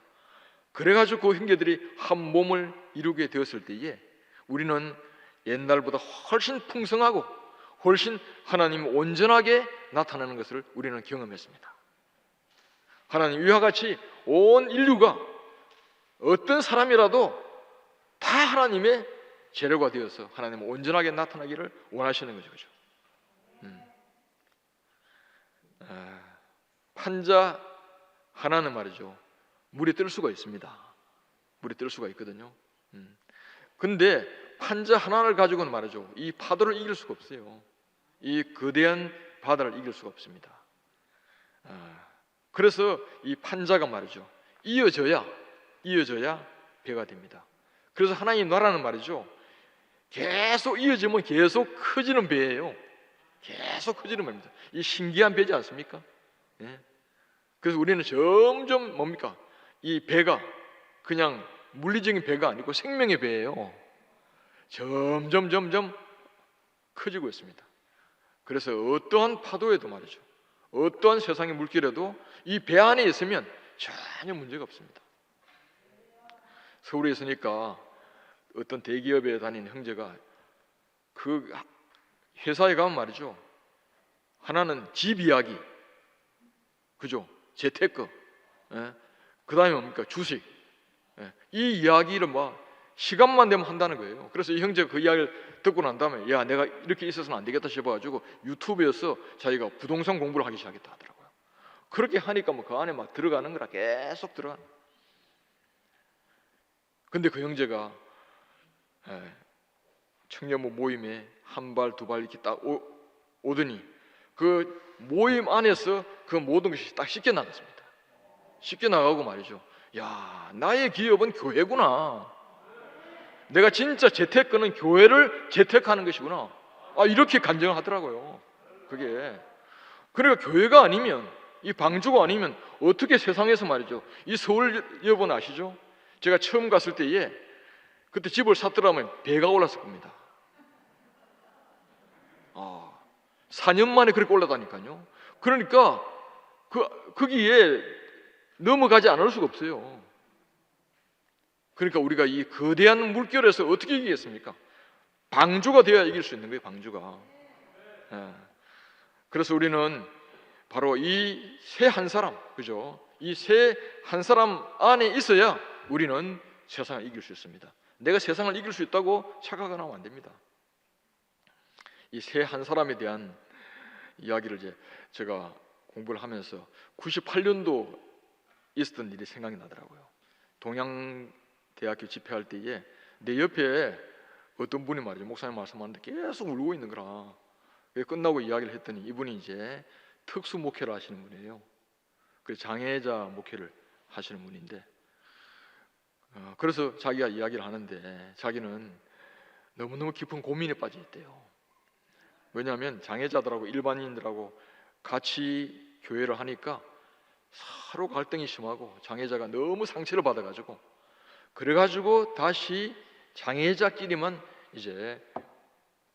그래가지고 그 형제들이 한 몸을 이루게 되었을 때에 우리는 옛날보다 훨씬 풍성하고 훨씬 하나님이 온전하게 나타나는 것을 우리는 경험했습니다. 하나님 이와 같이 온 인류가 어떤 사람이라도 다 하나님의 재료가 되어서 하나님 온전하게 나타나기를 원하시는 거죠, 그죠? 판자 하나는 말이죠, 물에 뜰 수가 있습니다. 물에 뜰 수가 있거든요. 근데 판자 하나를 가지고는 말이죠, 이 파도를 이길 수가 없어요. 이 거대한 바다를 이길 수가 없습니다. 그래서 이 판자가 말이죠, 이어져야 배가 됩니다. 그래서 하나님 나라는 말이죠, 계속 이어지면 계속 커지는 배예요. 계속 커지는 배입니다. 이 신기한 배지 않습니까? 그래서 우리는 점점 뭡니까? 이 배가 그냥 물리적인 배가 아니고 생명의 배예요. 점점 커지고 있습니다. 그래서 어떠한 파도에도 말이죠, 어떠한 세상의 물길에도 이 배 안에 있으면 전혀 문제가 없습니다. 서울에 있으니까 어떤 대기업에 다니는 형제가 그 회사에 가면 말이죠, 하나는 집 이야기, 그죠? 재테크, 그 다음에 뭡니까? 주식, 이 이야기를 막 시간만 되면 한다는 거예요. 그래서 이 형제가 그 이야기를 듣고 난 다음에 야, 내가 이렇게 있어서는 안 되겠다 싶어가지고 유튜브에서 자기가 부동산 공부를 하기 시작했다 하더라고요. 그렇게 하니까 뭐 그 안에 막 들어가는 거라, 계속 들어가는. 근데 그 형제가 청년부 모임에 한 발, 두 발 이렇게 딱 오더니 그 모임 안에서 그 모든 것이 딱 씻겨 나갔습니다. 씻겨 나가고 말이죠, 야, 나의 기업은 교회구나. 내가 진짜 재택근은 교회를 재택하는 것이구나. 이렇게 간증을 하더라고요. 그게 그러니까 교회가 아니면, 이 방주가 아니면 어떻게 세상에서 말이죠, 이 서울 여러분 아시죠? 제가 처음 갔을 때에 그때 집을 샀더라면 배가 올랐을 겁니다. 4년 만에 그렇게 올라다니까요. 그러니까 거기에 넘어가지 않을 수가 없어요. 그러니까 우리가 이 거대한 물결에서 어떻게 이기겠습니까? 방주가 되어야 이길 수 있는 거예요. 방주가. 그래서 우리는 바로 이 새 한 사람, 그죠? 이 새 한 사람 안에 있어야 우리는 세상을 이길 수 있습니다. 내가 세상을 이길 수 있다고 착각하면 안 됩니다. 이 새 한 사람에 대한 이야기를 이제 제가 공부를 하면서 98년도 있었던 일이 생각이 나더라고요. 동양대학교 집회할 때에 내 옆에 어떤 분이 말이죠, 목사님 말씀하는데 계속 울고 있는 거라. 끝나고 이야기를 했더니 이분이 이제 특수 목회를 하시는 분이에요. 그래서 장애자 목회를 하시는 분인데, 그래서 자기가 이야기를 하는데 자기는 너무너무 깊은 고민에 빠져 있대요. 왜냐하면 장애자들하고 일반인들하고 같이 교회를 하니까 서로 갈등이 심하고 장애자가 너무 상처를 받아가지고, 그래가지고 다시 장애자끼리만 이제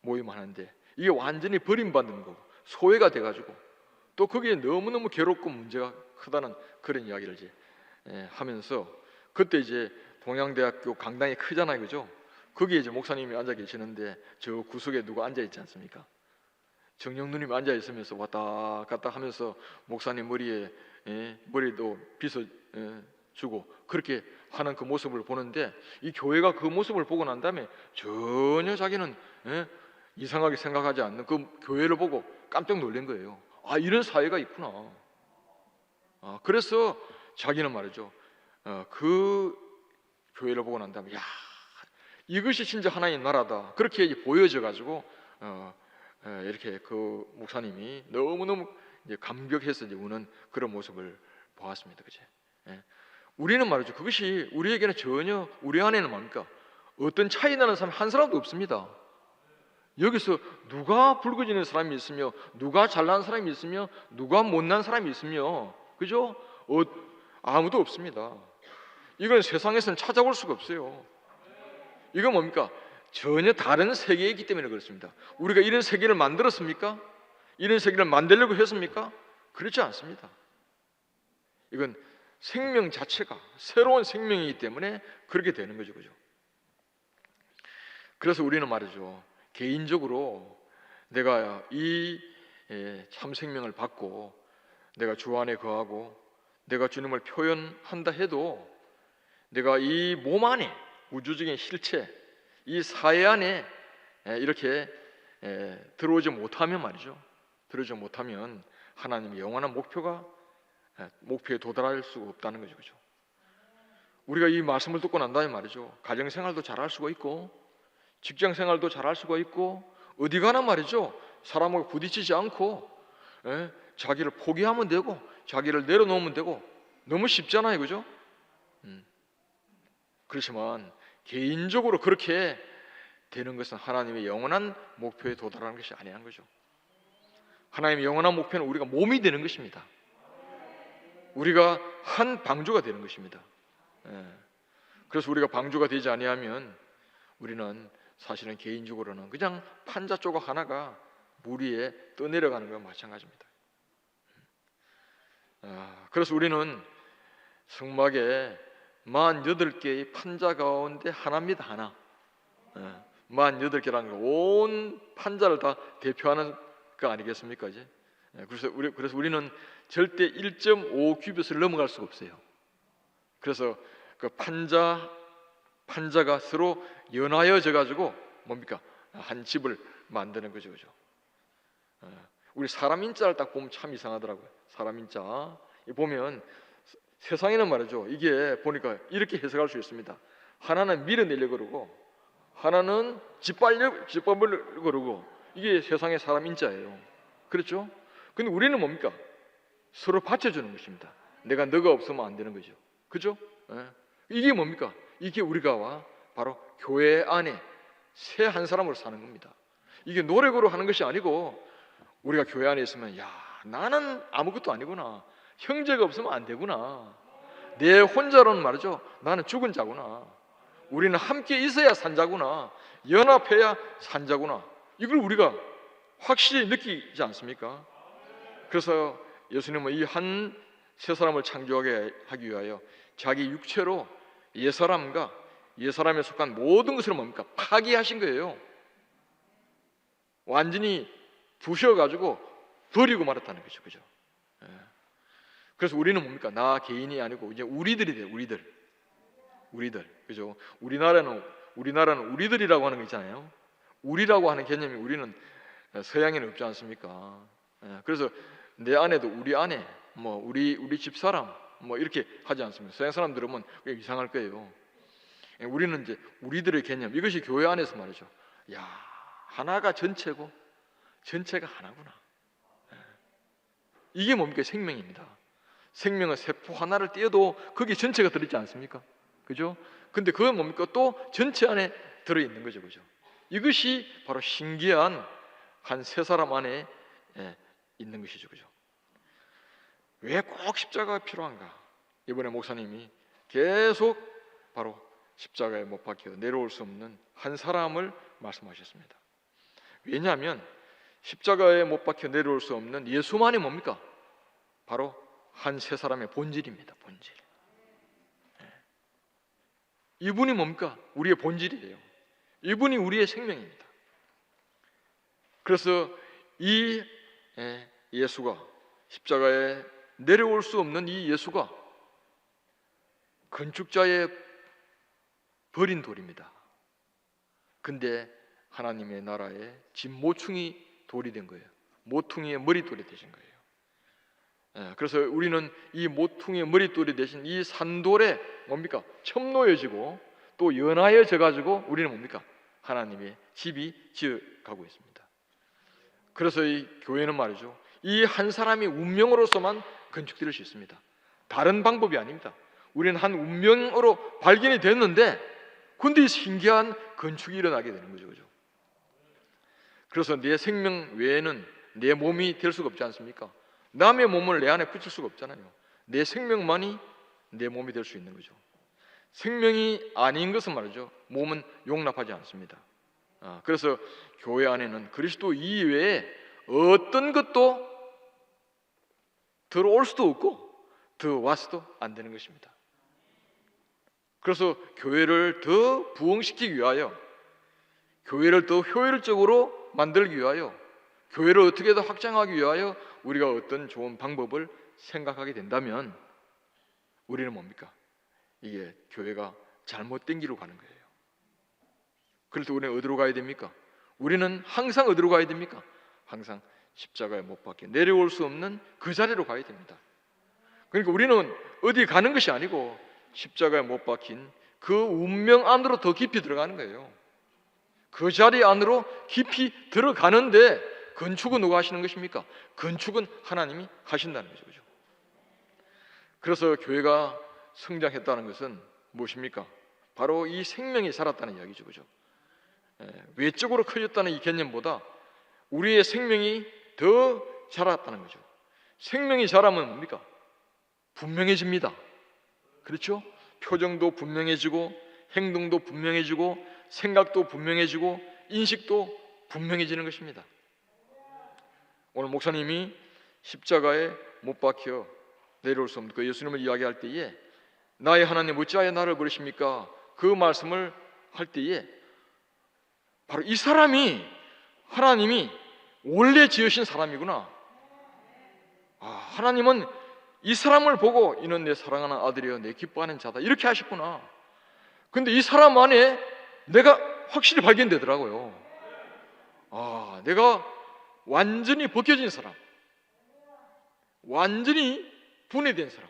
모임하는데 이게 완전히 버림받는 거고 소외가 돼가지고 또 거기에 너무너무 괴롭고 문제가 크다는 그런 이야기를 이제 하면서, 그때 이제 동양대학교 강당이 크잖아요, 그죠? 거기에 이제 목사님이 앉아 계시는데 저 구석에 누가 앉아 있지 않습니까? 정영 누님이 앉아 있으면서 왔다 갔다 하면서 목사님 머리에 머리도 빗어 주고 그렇게 하는 그 모습을 보는데, 이 교회가 그 모습을 보고 난 다음에 전혀 자기는 이상하게 생각하지 않는 그 교회를 보고 깜짝 놀란 거예요. 이런 사회가 있구나. 그래서 자기는 말이죠, 그 교회를 보고 난 다음에 이것이 진짜 하나님 나라다, 그렇게 이제 보여져 가지고 이렇게 그 목사님이 너무너무 이제 감격해서 이제 우는 그런 모습을 보았습니다. 그치? 우리는 말이죠, 그것이 우리에게는 전혀, 우리 안에는 뭡니까? 어떤 차이 나는 사람 한 사람도 없습니다. 여기서 누가 붉어지는 사람이 있으며 누가 잘난 사람이 있으며 누가 못난 사람이 있으며, 그죠? 아무도 없습니다. 이건 세상에서는 찾아볼 수가 없어요. 이건 뭡니까? 전혀 다른 세계이기 때문에 그렇습니다. 우리가 이런 세계를 만들었습니까? 이런 세계를 만들려고 했습니까? 그렇지 않습니다. 이건 생명 자체가 새로운 생명이기 때문에 그렇게 되는 거죠, 그죠? 그래서 우리는 말이죠, 개인적으로 내가 이 참 생명을 받고 내가 주 안에 거하고 내가 주님을 표현한다 해도 내가 이 몸 안에, 우주적인 실체, 이 사회 안에 이렇게 들어오지 못하면 말이죠, 들어오지 못하면 하나님의 영원한 목표에 도달할 수가 없다는 거죠, 그죠? 우리가 이 말씀을 듣고 난 다음에 말이죠, 가정생활도 잘할 수가 있고 직장생활도 잘할 수가 있고 어디 가나 말이죠, 사람하고 부딪히지 않고 자기를 포기하면 되고 자기를 내려놓으면 되고 너무 쉽잖아요, 그죠? 그렇지만 개인적으로 그렇게 되는 것은 하나님의 영원한 목표에 도달하는 것이 아니라는 거죠. 하나님의 영원한 목표는 우리가 몸이 되는 것입니다. 우리가 한 방주가 되는 것입니다. 그래서 우리가 방주가 되지 아니하면 우리는 사실은 개인적으로는 그냥 판자 조각 하나가 물 위에 떠내려가는 것과 마찬가지입니다. 그래서 우리는 성막에 48개의 판자 가운데 하나입니다. 하나. 48개라는 거, 온 판자를 다 대표하는 거 아니겠습니까? 이제? 그래서 우리는 절대 1.5 큐빗을 넘어갈 수가 없어요. 그래서 그 판자가 서로 연하여져 가지고 뭡니까? 한 집을 만드는 거죠, 그죠? 우리 사람 인자를 딱 보면 참 이상하더라고요. 사람 인자 보면 세상에는 말이죠, 이게 보니까 이렇게 해석할 수 있습니다. 하나는 밀어내려고 그러고 하나는 짓밟으려고 그러고, 이게 세상의 사람 인자예요. 그렇죠? 근데 우리는 뭡니까? 서로 받쳐주는 것입니다. 내가 너가 없으면 안 되는 거죠. 그죠? 이게 뭡니까? 이게 우리가 바로 교회 안에 새 한 사람으로 사는 겁니다. 이게 노력으로 하는 것이 아니고 우리가 교회 안에 있으면 야, 나는 아무것도 아니구나, 형제가 없으면 안 되구나, 내 혼자로는 말이죠, 나는 죽은 자구나, 우리는 함께 있어야 산자구나, 연합해야 산자구나, 이걸 우리가 확실히 느끼지 않습니까? 그래서 예수님은 이 한 새 사람을 창조하게 하기 위하여 자기 육체로 옛사람과 옛사람에 속한 모든 것을 뭡니까? 파기하신 거예요. 완전히 부셔가지고 버리고 말았다는 거죠. 그죠? 예. 그래서 우리는 뭡니까? 나 개인이 아니고 이제 우리들이 돼요. 우리들. 그죠? 우리나라는 우리들이라고 하는 거 있잖아요. 우리라고 하는 개념이 우리는 서양에는 없지 않습니까? 예. 그래서 내 안에도 우리 안에 뭐 우리 집사람 뭐 이렇게 하지 않습니다. 서양 사람 들으면 이상할 거예요. 예. 우리는 이제 우리들의 개념, 이것이 교회 안에서 말이죠. 야, 하나가 전체고 전체가 하나구나. 예. 이게 뭡니까? 생명입니다. 생명은 세포 하나를 떼어도 거기 전체가 들어있지 않습니까? 그죠? 근데 그건 뭡니까? 또 전체 안에 들어있는 거죠. 그죠? 이것이 바로 신기한 한 세 사람 안에 있는 것이죠. 그죠? 왜 꼭 십자가가 필요한가? 이번에 목사님이 계속 바로 십자가에 못 박혀 내려올 수 없는 한 사람을 말씀하셨습니다. 왜냐하면 십자가에 못 박혀 내려올 수 없는 예수만이 뭡니까? 바로 한 세 사람의 본질입니다. 본질. 이분이 뭡니까? 우리의 본질이에요. 이분이 우리의 생명입니다. 그래서 이 예수가, 십자가에 내려올 수 없는 이 예수가 건축자의 버린 돌입니다. 근데 하나님의 나라에 집 모퉁이 돌이 된 거예요. 모퉁이의 머릿돌이 되신 거예요. 그래서 우리는 이 모퉁이의 머릿돌이 되신 이 산돌에 뭡니까? 첨노해지고 또 연하여져 가지고 우리는 뭡니까? 하나님의 집이 지어가고 있습니다. 그래서 이 교회는 말이죠, 이 한 사람이 운명으로서만 건축될 수 있습니다. 다른 방법이 아닙니다. 우리는 한 운명으로 발견이 됐는데 근데 신기한 건축이 일어나게 되는 거죠. 그죠? 그래서 내 생명 외에는 내 몸이 될 수가 없지 않습니까? 남의 몸을 내 안에 붙일 수가 없잖아요. 내 생명만이 내 몸이 될 수 있는 거죠. 생명이 아닌 것은 말이죠, 몸은 용납하지 않습니다. 그래서 교회 안에는 그리스도 이외에 어떤 것도 들어올 수도 없고 들어와서도 안 되는 것입니다. 그래서 교회를 더 부흥시키기 위하여, 교회를 더 효율적으로 만들기 위하여, 교회를 어떻게 더 확장하기 위하여 우리가 어떤 좋은 방법을 생각하게 된다면 우리는 뭡니까? 이게 교회가 잘못된 길로 가는 거예요. 그래서 우리는 어디로 가야 됩니까? 우리는 항상 어디로 가야 됩니까? 항상 십자가에 못 박혀 내려올 수 없는 그 자리로 가야 됩니다. 그러니까 우리는 어디 가는 것이 아니고 십자가에 못 박힌 그 운명 안으로 더 깊이 들어가는 거예요. 그 자리 안으로 깊이 들어가는데 건축은 누가 하시는 것입니까? 건축은 하나님이 하신다는 거죠. 그죠? 그래서 교회가 성장했다는 것은 무엇입니까? 바로 이 생명이 살았다는 이야기죠. 그죠? 외적으로 커졌다는 이 개념보다 우리의 생명이 더 자랐다는 거죠. 생명이 자라면 뭡니까? 분명해집니다. 그렇죠? 표정도 분명해지고 행동도 분명해지고 생각도 분명해지고 인식도 분명해지는 것입니다. 오늘 목사님이 십자가에 못 박혀 내려올 수 없는 그 예수님을 이야기할 때에 나의 하나님 어찌하여 나를 버리십니까? 그 말씀을 할 때에 바로 이 사람이 하나님이 원래 지으신 사람이구나. 하나님은 이 사람을 보고 이는 내 사랑하는 아들이여 내 기뻐하는 자다 이렇게 하셨구나. 근데 이 사람 안에 내가 확실히 발견되더라고요. 내가 완전히 벗겨진 사람, 완전히 분해된 사람,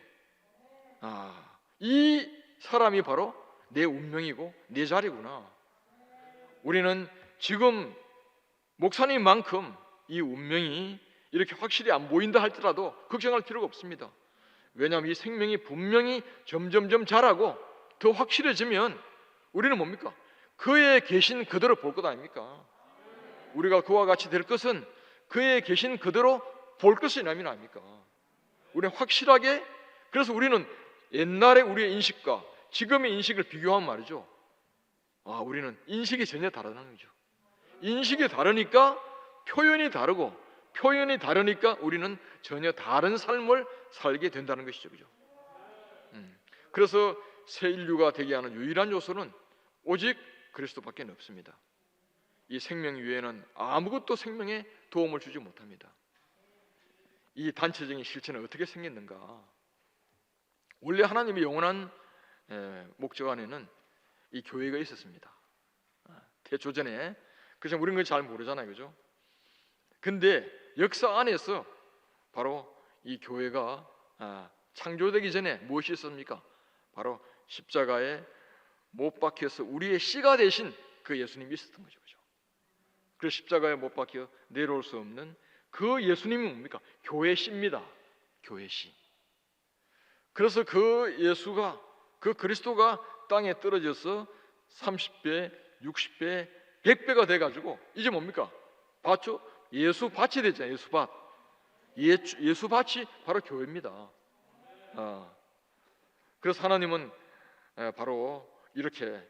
이 사람이 바로 내 운명이고 내 자리구나. 우리는 지금 목사님만큼 이 운명이 이렇게 확실히 안 보인다 할지라도 걱정할 필요가 없습니다. 왜냐하면 이 생명이 분명히 점점점 자라고 더 확실해지면 우리는 뭡니까? 그의 계신 그대로 볼 것 아닙니까? 우리가 그와 같이 될 것은 그의 계신 그대로 볼 것이라면 아닙니까? 우리는 확실하게, 그래서 우리는 옛날에 우리의 인식과 지금의 인식을 비교하면 말이죠, 우리는 인식이 전혀 다르다는 거죠. 인식이 다르니까 표현이 다르고, 표현이 다르니까 우리는 전혀 다른 삶을 살게 된다는 것이죠. 그죠? 그래서 새 인류가 되게 하는 유일한 요소는 오직 그리스도밖에 없습니다. 이 생명 위에는 아무것도 생명에 도움을 주지 못합니다. 이 단체적인 실체는 어떻게 생겼는가? 원래 하나님의 영원한 목적 안에는 이 교회가 있었습니다. 태초전에. 그래서 우리는 그걸 잘 모르잖아요, 그죠? 근데 역사 안에서 바로 이 교회가 창조되기 전에 무엇이 있었습니까? 바로 십자가에 못 박혀서 우리의 씨가 되신 그 예수님이 있었던 거죠. 그죠? 그래서 십자가에 못 박혀 내려올 수 없는 그 예수님이 뭡니까? 교회 씨입니다. 교회 씨. 그래서 그 예수가, 그 그리스도가 땅에 떨어져서 30배, 60배, 100배가 돼가지고 이제 뭡니까? 밭죠? 예수밭이 됐잖아요. 예수밭. 예수밭이 바로 교회입니다. 그래서 하나님은 바로 이렇게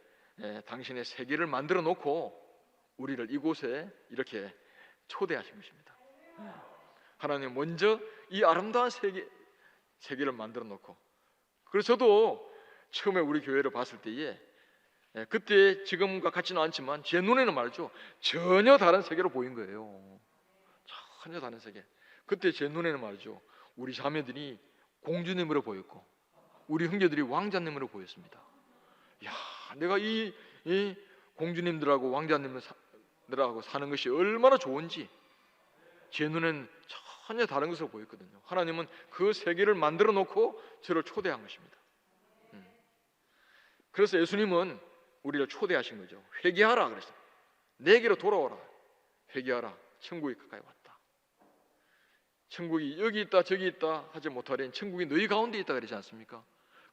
당신의 세계를 만들어 놓고 우리를 이곳에 이렇게 초대하신 것입니다. 하나님 먼저 이 아름다운 세계를 만들어 놓고, 그래서 저도 처음에 우리 교회를 봤을 때에 그때 지금과 같지는 않지만 제 눈에는 말이죠, 전혀 다른 세계로 보인 거예요. 전혀 다른 세계. 그때 제 눈에는 말이죠, 우리 자매들이 공주님으로 보였고 우리 형제들이 왕자님으로 보였습니다. 야, 내가 이 공주님들하고 왕자님들하고 사는 것이 얼마나 좋은지 제 눈엔 전혀 다른 것으로 보였거든요. 하나님은 그 세계를 만들어 놓고 저를 초대한 것입니다. 그래서 예수님은 우리를 초대하신 거죠. 회개하라 그랬어요. 내게로 돌아오라. 회개하라. 천국이 가까이 왔다. 천국이 여기 있다 저기 있다 하지 못하려니 천국이 너희 가운데 있다 그러지 않습니까?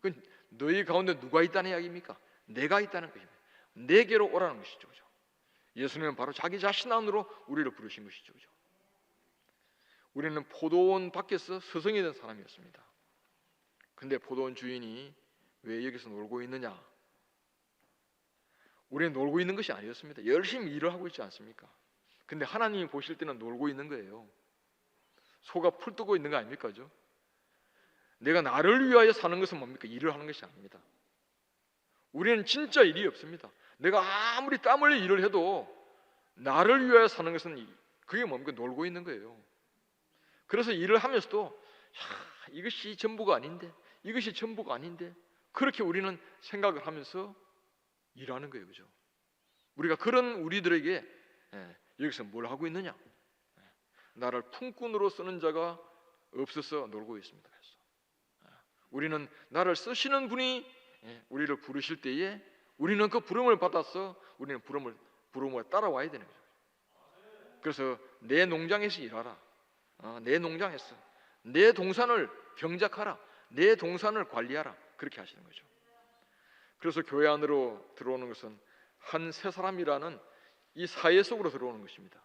그 너희 가운데 누가 있다는 이야기입니까? 내가 있다는 것입니다. 내게로 오라는 것이죠. 그죠? 예수님은 바로 자기 자신 안으로 우리를 부르신 것이죠. 그죠? 우리는 포도원 밖에서 서성이 된 사람이었습니다. 근데 포도원 주인이 왜 여기서 놀고 있느냐? 우리는 놀고 있는 것이 아니었습니다. 열심히 일을 하고 있지 않습니까? 근데 하나님이 보실 때는 놀고 있는 거예요. 소가 풀 뜨고 있는 거 아닙니까? 그죠? 내가 나를 위하여 사는 것은 뭡니까? 일을 하는 것이 아닙니다. 우리는 진짜 일이 없습니다. 내가 아무리 땀 흘려 일을 해도 나를 위하여 사는 것은 그게 뭡니까? 놀고 있는 거예요. 그래서 일을 하면서도 이것이 전부가 아닌데, 이것이 전부가 아닌데, 그렇게 우리는 생각을 하면서 일하는 거예요. 그죠? 우리가 그런 우리들에게 여기서 뭘 하고 있느냐? 나를 품꾼으로 쓰는 자가 없어서 놀고 있습니다. 그래서 우리는 나를 쓰시는 분이 우리를 부르실 때에 우리는 그 부름을 받아서 우리는 부름을 따라와야 되는 거죠. 그래서 내 농장에서 일하라. 내 농장에서 내 동산을 경작하라. 내 동산을 관리하라. 그렇게 하시는 거죠. 그래서 교회 안으로 들어오는 것은 한 세 사람이라는 이 사회 속으로 들어오는 것입니다.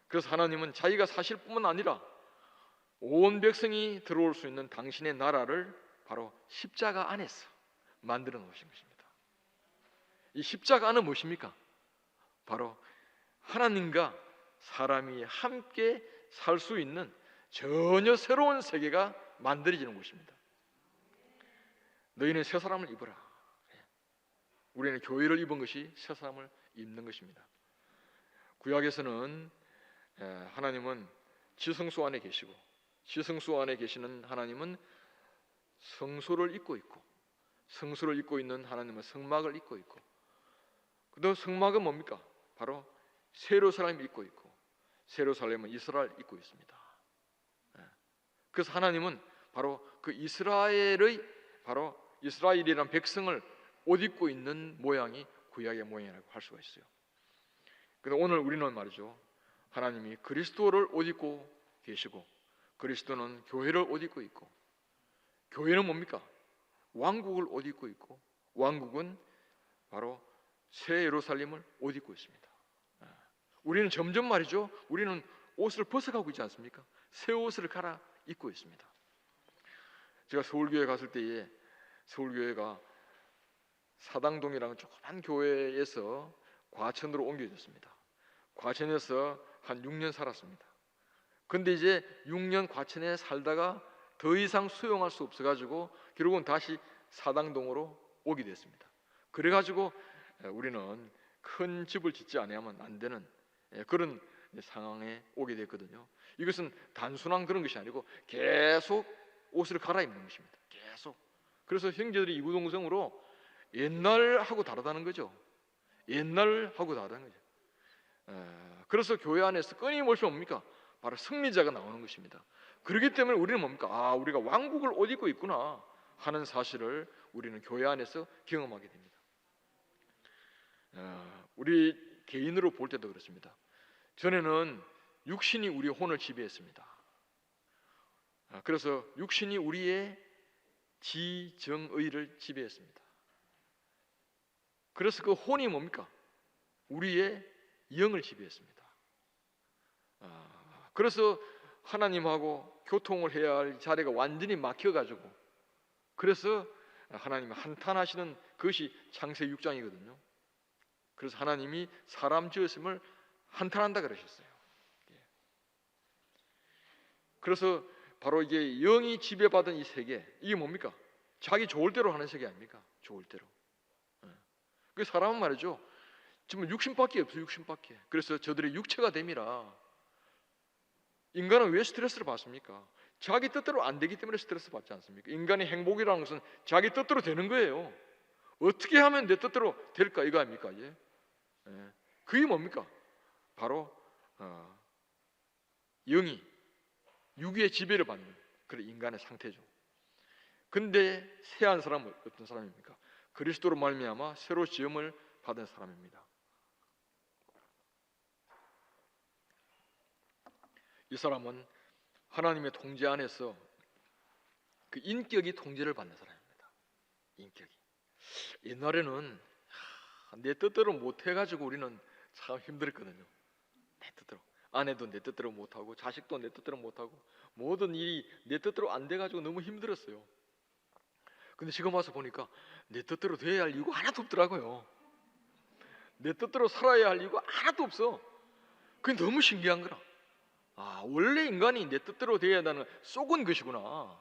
그래서 하나님은 자기가 사실 뿐만 아니라 온 백성이 들어올 수 있는 당신의 나라를 바로 십자가 안에서 만들어 놓으신 것입니다. 이 십자가는 무엇입니까? 바로 하나님과 사람이 함께 살 수 있는 전혀 새로운 세계가 만들어지는 곳입니다. 너희는 새 사람을 입어라. 우리는 교회를 입은 것이 새 사람을 입는 것입니다. 구약에서는 하나님은 지성소 안에 계시고, 지성소 안에 계시는 하나님은 성소를 입고 있고, 성소를 입고 있는 하나님은 성막을 입고 있고, 또 성막은 뭡니까? 바로 세로살렘을 입고 있고, 세로살렘은 이스라엘 입고 있습니다. 그래서 하나님은 바로 그 이스라엘의 바로 이스라엘이라는 백성을 옷 입고 있는 모양이 구약의 모양이라고 할 수가 있어요. 그런데 오늘 우리는 말이죠, 하나님이 그리스도를 옷 입고 계시고, 그리스도는 교회를 옷 입고 있고, 교회는 뭡니까? 왕국을 옷 입고 있고, 왕국은 바로 새 예루살렘을 옷 입고 있습니다. 우리는 점점 말이죠, 우리는 옷을 벗어가고 있지 않습니까? 새 옷을 갈아 입고 있습니다. 제가 서울교회 갔을 때에 서울교회가 사당동이라는 조그만 교회에서 과천으로 옮겨졌습니다. 과천에서 한 6년 살았습니다. 근데 이제 6년 과천에 살다가 더 이상 수용할 수 없어가지고 결국은 다시 사당동으로 오게 됐습니다. 그래가지고 우리는 큰 집을 짓지 않으면 안 되는 그런 상황에 오게 됐거든요. 이것은 단순한 그런 것이 아니고 계속 옷을 갈아입는 것입니다. 계속. 그래서 형제들이 이구동성으로 옛날하고 다르다는 거죠. 옛날하고 다르다는 거죠. 그래서 교회 안에서 끊임없이 뭡니까? 바로 승리자가 나오는 것입니다. 그렇기 때문에 우리는 뭡니까? 우리가 왕국을 옷 입고 있구나 하는 사실을 우리는 교회 안에서 경험하게 됩니다. 우리 개인으로 볼 때도 그렇습니다. 전에는 육신이 우리의 혼을 지배했습니다. 그래서 육신이 우리의 지정의를 지배했습니다. 그래서 그 혼이 뭡니까? 우리의 영을 지배했습니다. 그래서 하나님하고 교통을 해야 할 자리가 완전히 막혀가지고, 그래서 하나님이 한탄하시는 그것이 창세기 6장이거든요. 그래서 하나님이 사람 지었음을 한탄한다 그러셨어요. 그래서 바로 이게 영이 지배받은 이 세계, 이게 뭡니까? 자기 좋을 대로 하는 세계 아닙니까? 좋을 대로. 그 사람은 말이죠, 지금 육신밖에 없어요. 육신밖에. 그래서 저들의 육체가 됨이라. 인간은 왜 스트레스를 받습니까? 자기 뜻대로 안 되기 때문에 스트레스 받지 않습니까? 인간의 행복이라는 것은 자기 뜻대로 되는 거예요. 어떻게 하면 내 뜻대로 될까 이거 아닙니까? 그게 뭡니까? 바로 영이 육의 지배를 받는 그런 인간의 상태죠. 근데 새한 사람은 어떤 사람입니까? 그리스도로 말미암아 새로 지음을 받은 사람입니다. 이 사람은 하나님의 통제 안에서 그 인격이 통제를 받는 사람입니다. 인격이. 옛날에는 내 뜻대로 못 해가지고 우리는 참 힘들었거든요. 내 뜻대로. 아내도 내 뜻대로 못하고 자식도 내 뜻대로 못하고 모든 일이 내 뜻대로 안 돼가지고 너무 힘들었어요. 근데 지금 와서 보니까 내 뜻대로 돼야 할 이유가 하나도 없더라고요. 내 뜻대로 살아야 할 이유가 하나도 없어. 그게 너무 신기한 거라. 원래 인간이 내 뜻대로 돼야 한다는 썩은 것이구나.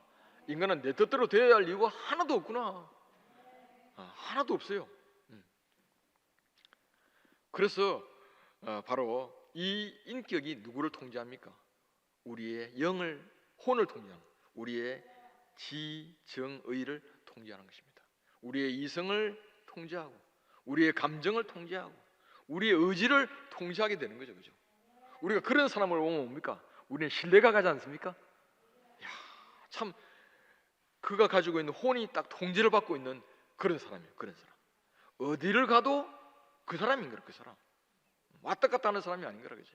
인간은 내 뜻대로 돼야 할 이유가 하나도 없구나. 하나도 없어요. 그래서 바로 이 인격이 누구를 통제합니까? 우리의 영을, 혼을 통제하는, 우리의 지정의를 통제하는 것입니다. 우리의 이성을 통제하고, 우리의 감정을 통제하고, 우리의 의지를 통제하게 되는 거죠, 그죠? 우리가 그런 사람을 보면 뭡니까? 우리는 신뢰가 가지 않습니까? 참 그가 가지고 있는 혼이 딱 통제를 받고 있는 그런 사람이에요. 그런 사람. 어디를 가도 그 사람인 거라, 그 사람. 왔다 갔다 하는 사람이 아닌 거라, 그지?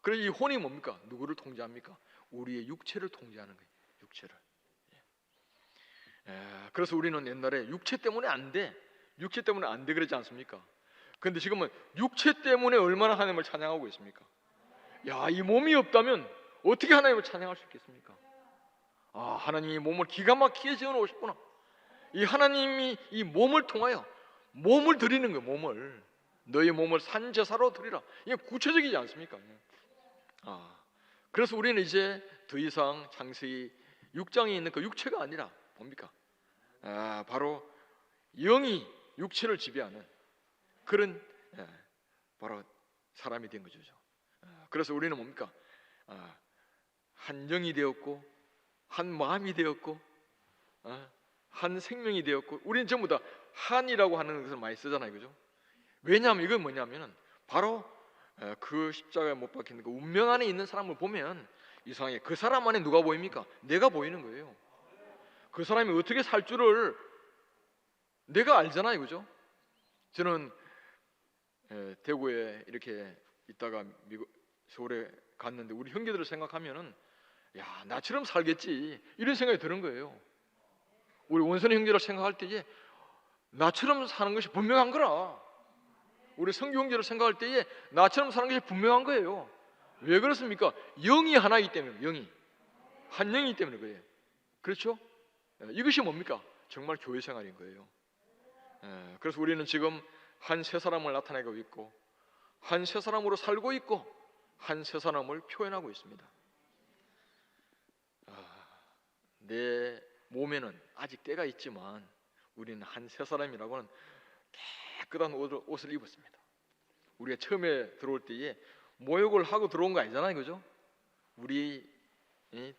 그래서 이 혼이 뭡니까? 누구를 통제합니까? 우리의 육체를 통제하는 거예요. 육체를. 그래서 우리는 옛날에 육체 때문에 안 돼, 육체 때문에 안 돼 그러지 않습니까? 근데 지금은 육체 때문에 얼마나 하나님을 찬양하고 있습니까? 이 몸이 없다면 어떻게 하나님을 찬양할 수 있겠습니까? 하나님이 몸을 기가 막히게 지어 놓으셨구나. 이 하나님이 이 몸을 통하여 몸을 드리는 거예요. 몸을, 너희 몸을 산제사로 드리라. 이게 구체적이지 않습니까? 그래서 우리는 이제 더 이상 창세기 6장에 있는 그 육체가 아니라 뭡니까? 바로 영이 육체를 지배하는 그런 바로 사람이 된 거죠. 그래서 우리는 뭡니까? 한 영이 되었고, 한 마음이 되었고, 한 생명이 되었고, 우리는 전부 다 한이라고 하는 것을 많이 쓰잖아요, 그죠? 왜냐하면 이건 뭐냐면은 바로 그 십자가에 못 박힌 그 운명 안에 있는 사람을 보면 이상하게 그 사람 안에 누가 보입니까? 내가 보이는 거예요. 그 사람이 어떻게 살 줄을 내가 알잖아요, 그죠? 저는 대구에 이렇게 있다가 서울에 갔는데 우리 형제들을 생각하면은 나처럼 살겠지 이런 생각이 드는 거예요. 우리 원선이 형제를 생각할 때에 나처럼 사는 것이 분명한 거라. 우리 성경제를 생각할 때에 나처럼 사는 것이 분명한 거예요. 왜 그렇습니까? 영이 하나이기 때문에, 영이 한 영이기 때문에 그래요. 그렇죠? 이것이 뭡니까? 정말 교회 생활인 거예요. 그래서 우리는 지금 한 세 사람을 나타내고 있고, 한 세 사람으로 살고 있고, 한 세 사람을 표현하고 있습니다. 내 몸에는 아직 때가 있지만 우리는 한 세 사람이라고는 깨끗한 옷을 입었습니다. 우리가 처음에 들어올 때에 모욕을 하고 들어온 거 아니잖아요, 그죠? 우리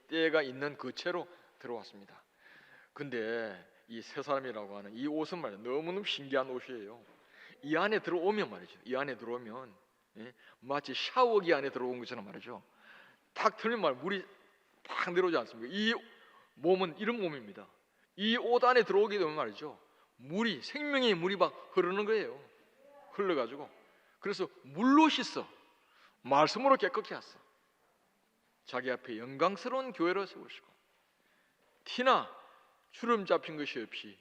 때가 있는 그 채로 들어왔습니다. 근데 이 세 사람이라고 하는 이 옷은 말이죠, 너무너무 신기한 옷이에요. 이 안에 들어오면 말이죠, 이 안에 들어오면 마치 샤워기 안에 들어온 것처럼 말이죠. 탁 틀면 말 물이 탁 내려오지 않습니까? 이 몸은 이런 몸입니다. 이 옷 안에 들어오게 되면 말이죠, 물이, 생명의 물이 막 흐르는 거예요. 흘러가지고, 그래서 물로 씻어, 말씀으로 깨끗게 하소. 자기 앞에 영광스러운 교회를 세우시고 티나 주름 잡힌 것이 없이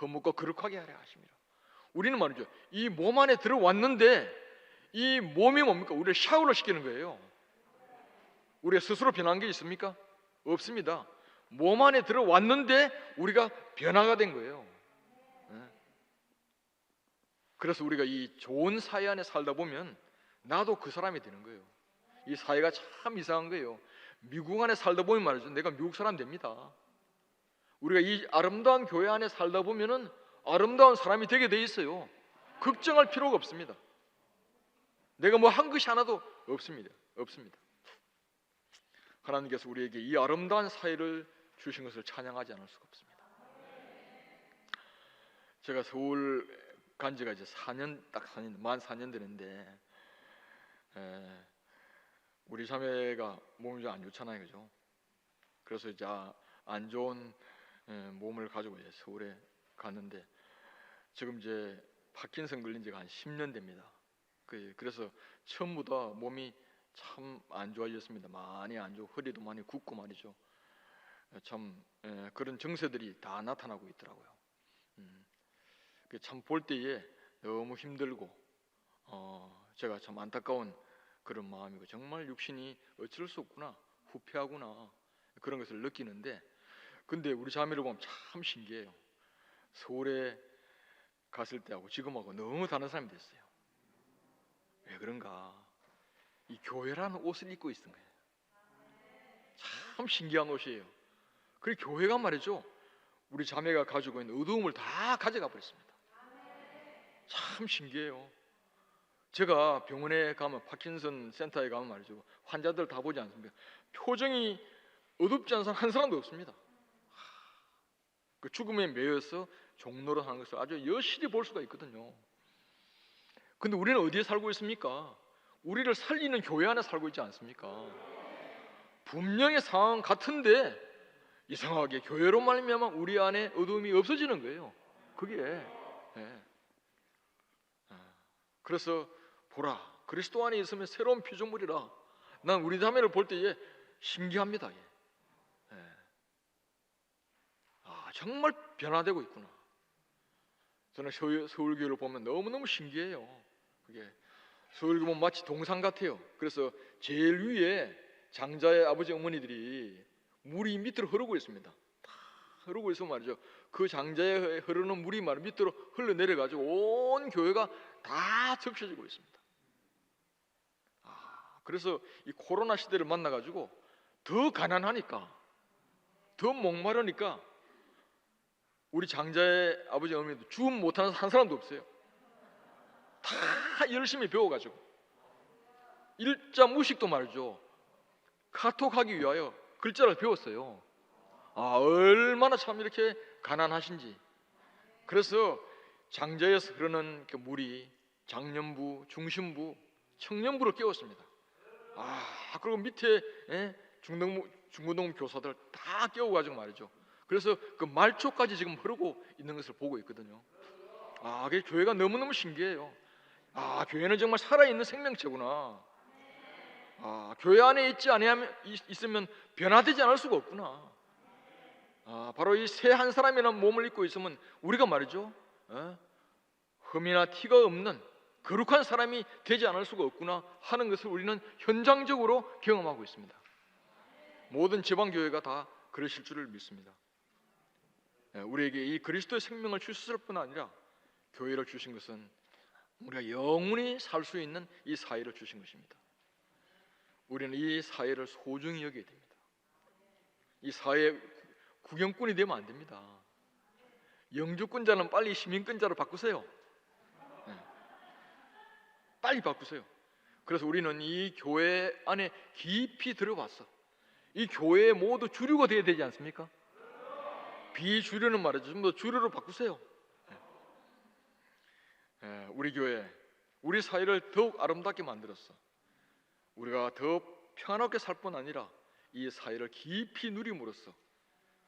허물고 거룩하게 하려 하십니다. 우리는 말이죠, 이 몸 안에 들어왔는데 이 몸이 뭡니까? 우리를 샤워를 시키는 거예요. 우리가 스스로 변한 게 있습니까? 없습니다. 몸 안에 들어왔는데 우리가 변화가 된 거예요. 그래서 우리가 이 좋은 사회 안에 살다 보면 나도 그 사람이 되는 거예요. 이 사회가 참 이상한 거예요. 미국 안에 살다 보면 말이죠, 내가 미국 사람 됩니다. 우리가 이 아름다운 교회 안에 살다 보면은 아름다운 사람이 되게 돼 있어요. 걱정할 필요가 없습니다. 내가 뭐 한 것이 하나도 없습니다. 하나님께서 우리에게 이 아름다운 사회를 주신 것을 찬양하지 않을 수가 없습니다. 제가 서울 간 지가 이제 4년, 만 4년 되는데, 우리 자매가 몸이 좀 안 좋잖아요, 그죠? 그래서 이제 안 좋은 몸을 가지고 이제 서울에 갔는데, 지금 이제 파킨슨 걸린 지가 한 10년 됩니다. 그래서 처음부터 몸이 참 안 좋아졌습니다. 많이 안 좋고 허리도 많이 굽고 말이죠. 참 그런 증세들이 다 나타나고 있더라고요. 참 볼 때에 너무 힘들고 제가 참 안타까운 그런 마음이고, 정말 육신이 어쩔 수 없구나, 후퇴하구나, 그런 것을 느끼는데, 근데 우리 자매를 보면 참 신기해요. 서울에 갔을 때하고 지금하고 너무 다른 사람이 됐어요. 왜 그런가? 이 교회라는 옷을 입고 있는 거예요. 참 신기한 옷이에요. 그리고 교회가 말이죠, 우리 자매가 가지고 있는 어두움을 다 가져가 버렸습니다. 참 신기해요. 제가 병원에 가면, 파킨슨 센터에 가면 말이죠, 환자들 다 보지 않습니까? 표정이 어둡지 않은 사람 한 사람도 없습니다. 그 죽음에 매여서 종로로 사는 것을 아주 여실히 볼 수가 있거든요. 근데 우리는 어디에 살고 있습니까? 우리를 살리는 교회 안에 살고 있지 않습니까? 분명히 상황 같은데 이상하게 교회로 말미암아 우리 안에 어두움이 없어지는 거예요. 그게 그래서 보라, 그리스도 안에 있으면 새로운 피조물이라. 난 우리 자매를 볼 때에 신기합니다. 정말 변화되고 있구나. 저는 서울교회를 보면 너무너무 신기해요. 그게 서울교회 보면 마치 동상 같아요. 그래서 제일 위에 장자의 아버지 어머니들이 물이 밑으로 흐르고 있습니다. 다 흐르고 있으면 말이죠, 그 장자에 흐르는 물이 말 밑으로 흘러내려가지고 온 교회가 다 적셔지고 있습니다. 그래서 이 코로나 시대를 만나가지고 더 가난하니까, 더 목마르니까 우리 장자의 아버지 어머니도 주업 못하는 한 사람도 없어요. 다 열심히 배워가지고 일자 무식도 말이죠, 카톡하기 위하여 글자를 배웠어요. 얼마나 참 이렇게 가난하신지. 그래서 장자에서 흐르는 그 물이 장년부, 중심부, 청년부를 깨웠습니다. 그리고 밑에 중고등부 교사들 다 깨워가지고 말이죠. 그래서 그 말초까지 지금 흐르고 있는 것을 보고 있거든요. 그게 교회가 너무너무 신기해요. 교회는 정말 살아있는 생명체구나. 교회 안에 있으면 변화되지 않을 수가 없구나. 바로 이 새 한 사람이라는 몸을 입고 있으면 우리가 말이죠, 흠이나 티가 없는 거룩한 사람이 되지 않을 수가 없구나 하는 것을 우리는 현장적으로 경험하고 있습니다. 모든 지방교회가 다 그러실 줄을 믿습니다. 우리에게 이 그리스도의 생명을 주셨을 뿐 아니라 교회를 주신 것은 우리가 영원히 살 수 있는 이 사회를 주신 것입니다. 우리는 이 사회를 소중히 여겨야 됩니다. 이 사회 구경꾼이 되면 안 됩니다. 영주권자는 빨리 시민권자로 바꾸세요. 빨리 바꾸세요. 그래서 우리는 이 교회 안에 깊이 들어왔어. 이 교회에 모두 주류가 되어야 되지 않습니까? 비주류는 말이죠. 좀 더 주류로 바꾸세요. 우리 교회, 우리 사회를 더욱 아름답게 만들었어. 우리가 더 평안하게 살 뿐 아니라 이 사회를 깊이 누림으로써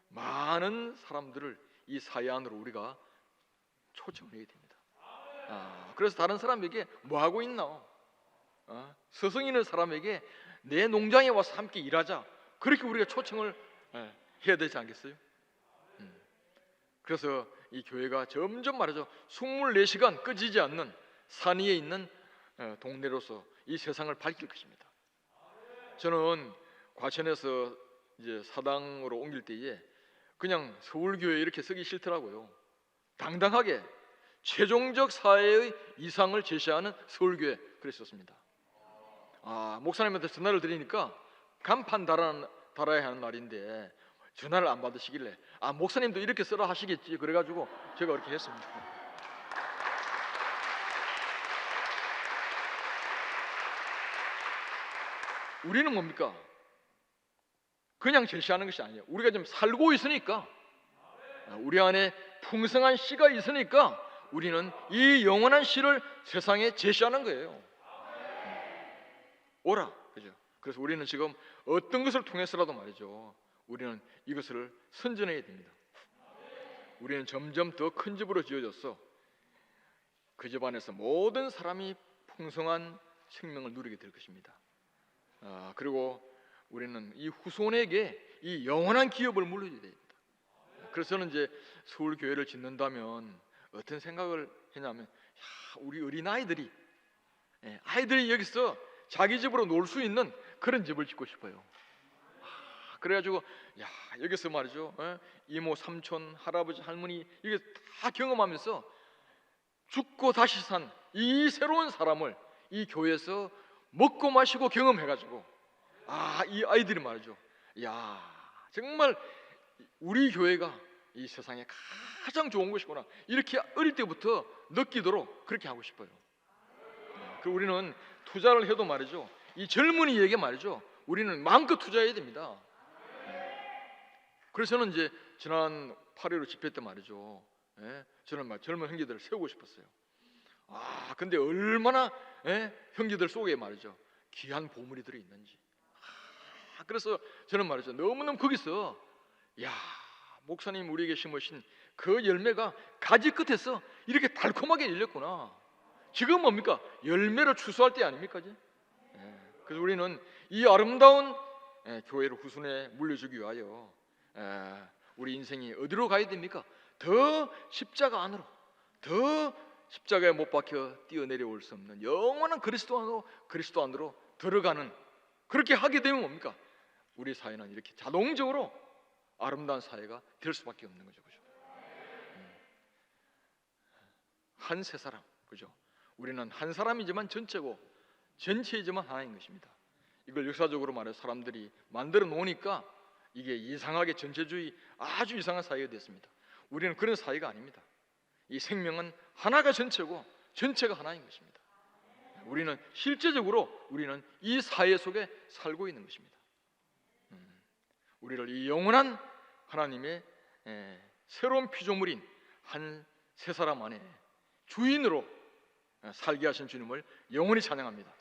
많은 사람들을 이 사회 안으로 우리가 초청을 해야 됩니다. 그래서 다른 사람에게 뭐 하고 있나? 서성 있는 사람에게 내 농장에 와서 함께 일하자. 그렇게 우리가 초청을 해야 되지 않겠어요? 그래서 이 교회가 점점 말이죠 24시간 꺼지지 않는 산 위에 있는 동네로서 이 세상을 밝힐 것입니다. 저는 과천에서 이제 사당으로 옮길 때에 그냥 서울교회 이렇게 쓰기 싫더라고요. 당당하게 최종적 사회의 이상을 제시하는 서울교회 그랬었습니다. 목사님한테 전화를 드리니까 간판 달아야 하는 날인데 전화를 안 받으시길래 목사님도 이렇게 쓰라 하시겠지 그래가지고 제가 그렇게 했습니다. 우리는 뭡니까? 그냥 제시하는 것이 아니에요. 우리가 좀 살고 있으니까, 우리 안에 풍성한 씨가 있으니까 우리는 이 영원한 씨를 세상에 제시하는 거예요. 오라, 그죠? 그래서 우리는 지금 어떤 것을 통해서라도 말이죠, 우리는 이것을 선전해야 됩니다. 우리는 점점 더 큰 집으로 지어졌어. 그 집 안에서 모든 사람이 풍성한 생명을 누리게 될 것입니다. 그리고 우리는 이 후손에게 이 영원한 기업을 물려줘야 됩니다. 그래서 저는 이제 서울 교회를 짓는다면 어떤 생각을 했냐면, 우리 어린 아이들이 여기서 자기 집으로 놀 수 있는 그런 집을 짓고 싶어요. 그래가지고 여기서 말이죠, 이모, 삼촌, 할아버지, 할머니 이게 다 경험하면서 죽고 다시 산 이 새로운 사람을 이 교회에서 먹고 마시고 경험해가지고 이 아이들이 말이죠, 정말 우리 교회가 이 세상에 가장 좋은 것이구나 이렇게 어릴 때부터 느끼도록 그렇게 하고 싶어요. 그리고 우리는 투자를 해도 말이죠, 이 젊은이에게 말이죠, 우리는 마음껏 투자해야 됩니다. 그래서 저는 이제 지난 8.15 집회 때 말이죠, 저는 젊은 형제들을 세우고 싶었어요. 근데 얼마나 형제들 속에 말이죠 귀한 보물이 들어있는지. 그래서 저는 말이죠, 너무너무 거기서 목사님 우리에게 심으신 그 열매가 가지 끝에서 이렇게 달콤하게 열렸구나. 지금 뭡니까? 열매를 추수할 때 아닙니까? 그래서 우리는 이 아름다운 교회를 후손에 물려주기 위하여 우리 인생이 어디로 가야 됩니까? 더 십자가 안으로, 더 십자가에 못 박혀 뛰어내려올 수 없는 영원한 그리스도 안으로 들어가는, 그렇게 하게 되면 뭡니까? 우리 사회는 이렇게 자동적으로 아름다운 사회가 될 수밖에 없는 거죠. 그죠? 한 세 사람, 그죠? 우리는 한 사람이지만 전체고 전체이지만 하나인 것입니다. 이걸 역사적으로 말해서 사람들이 만들어 놓으니까 이게 이상하게 전체주의, 아주 이상한 사회가 됐습니다. 우리는 그런 사회가 아닙니다. 이 생명은 하나가 전체고 전체가 하나인 것입니다. 우리는 실제적으로 우리는 이 사회 속에 살고 있는 것입니다. 우리를 이 영원한 하나님의 새로운 피조물인 한 세 사람 안에 주인으로 살게 하신 주님을 영원히 찬양합니다.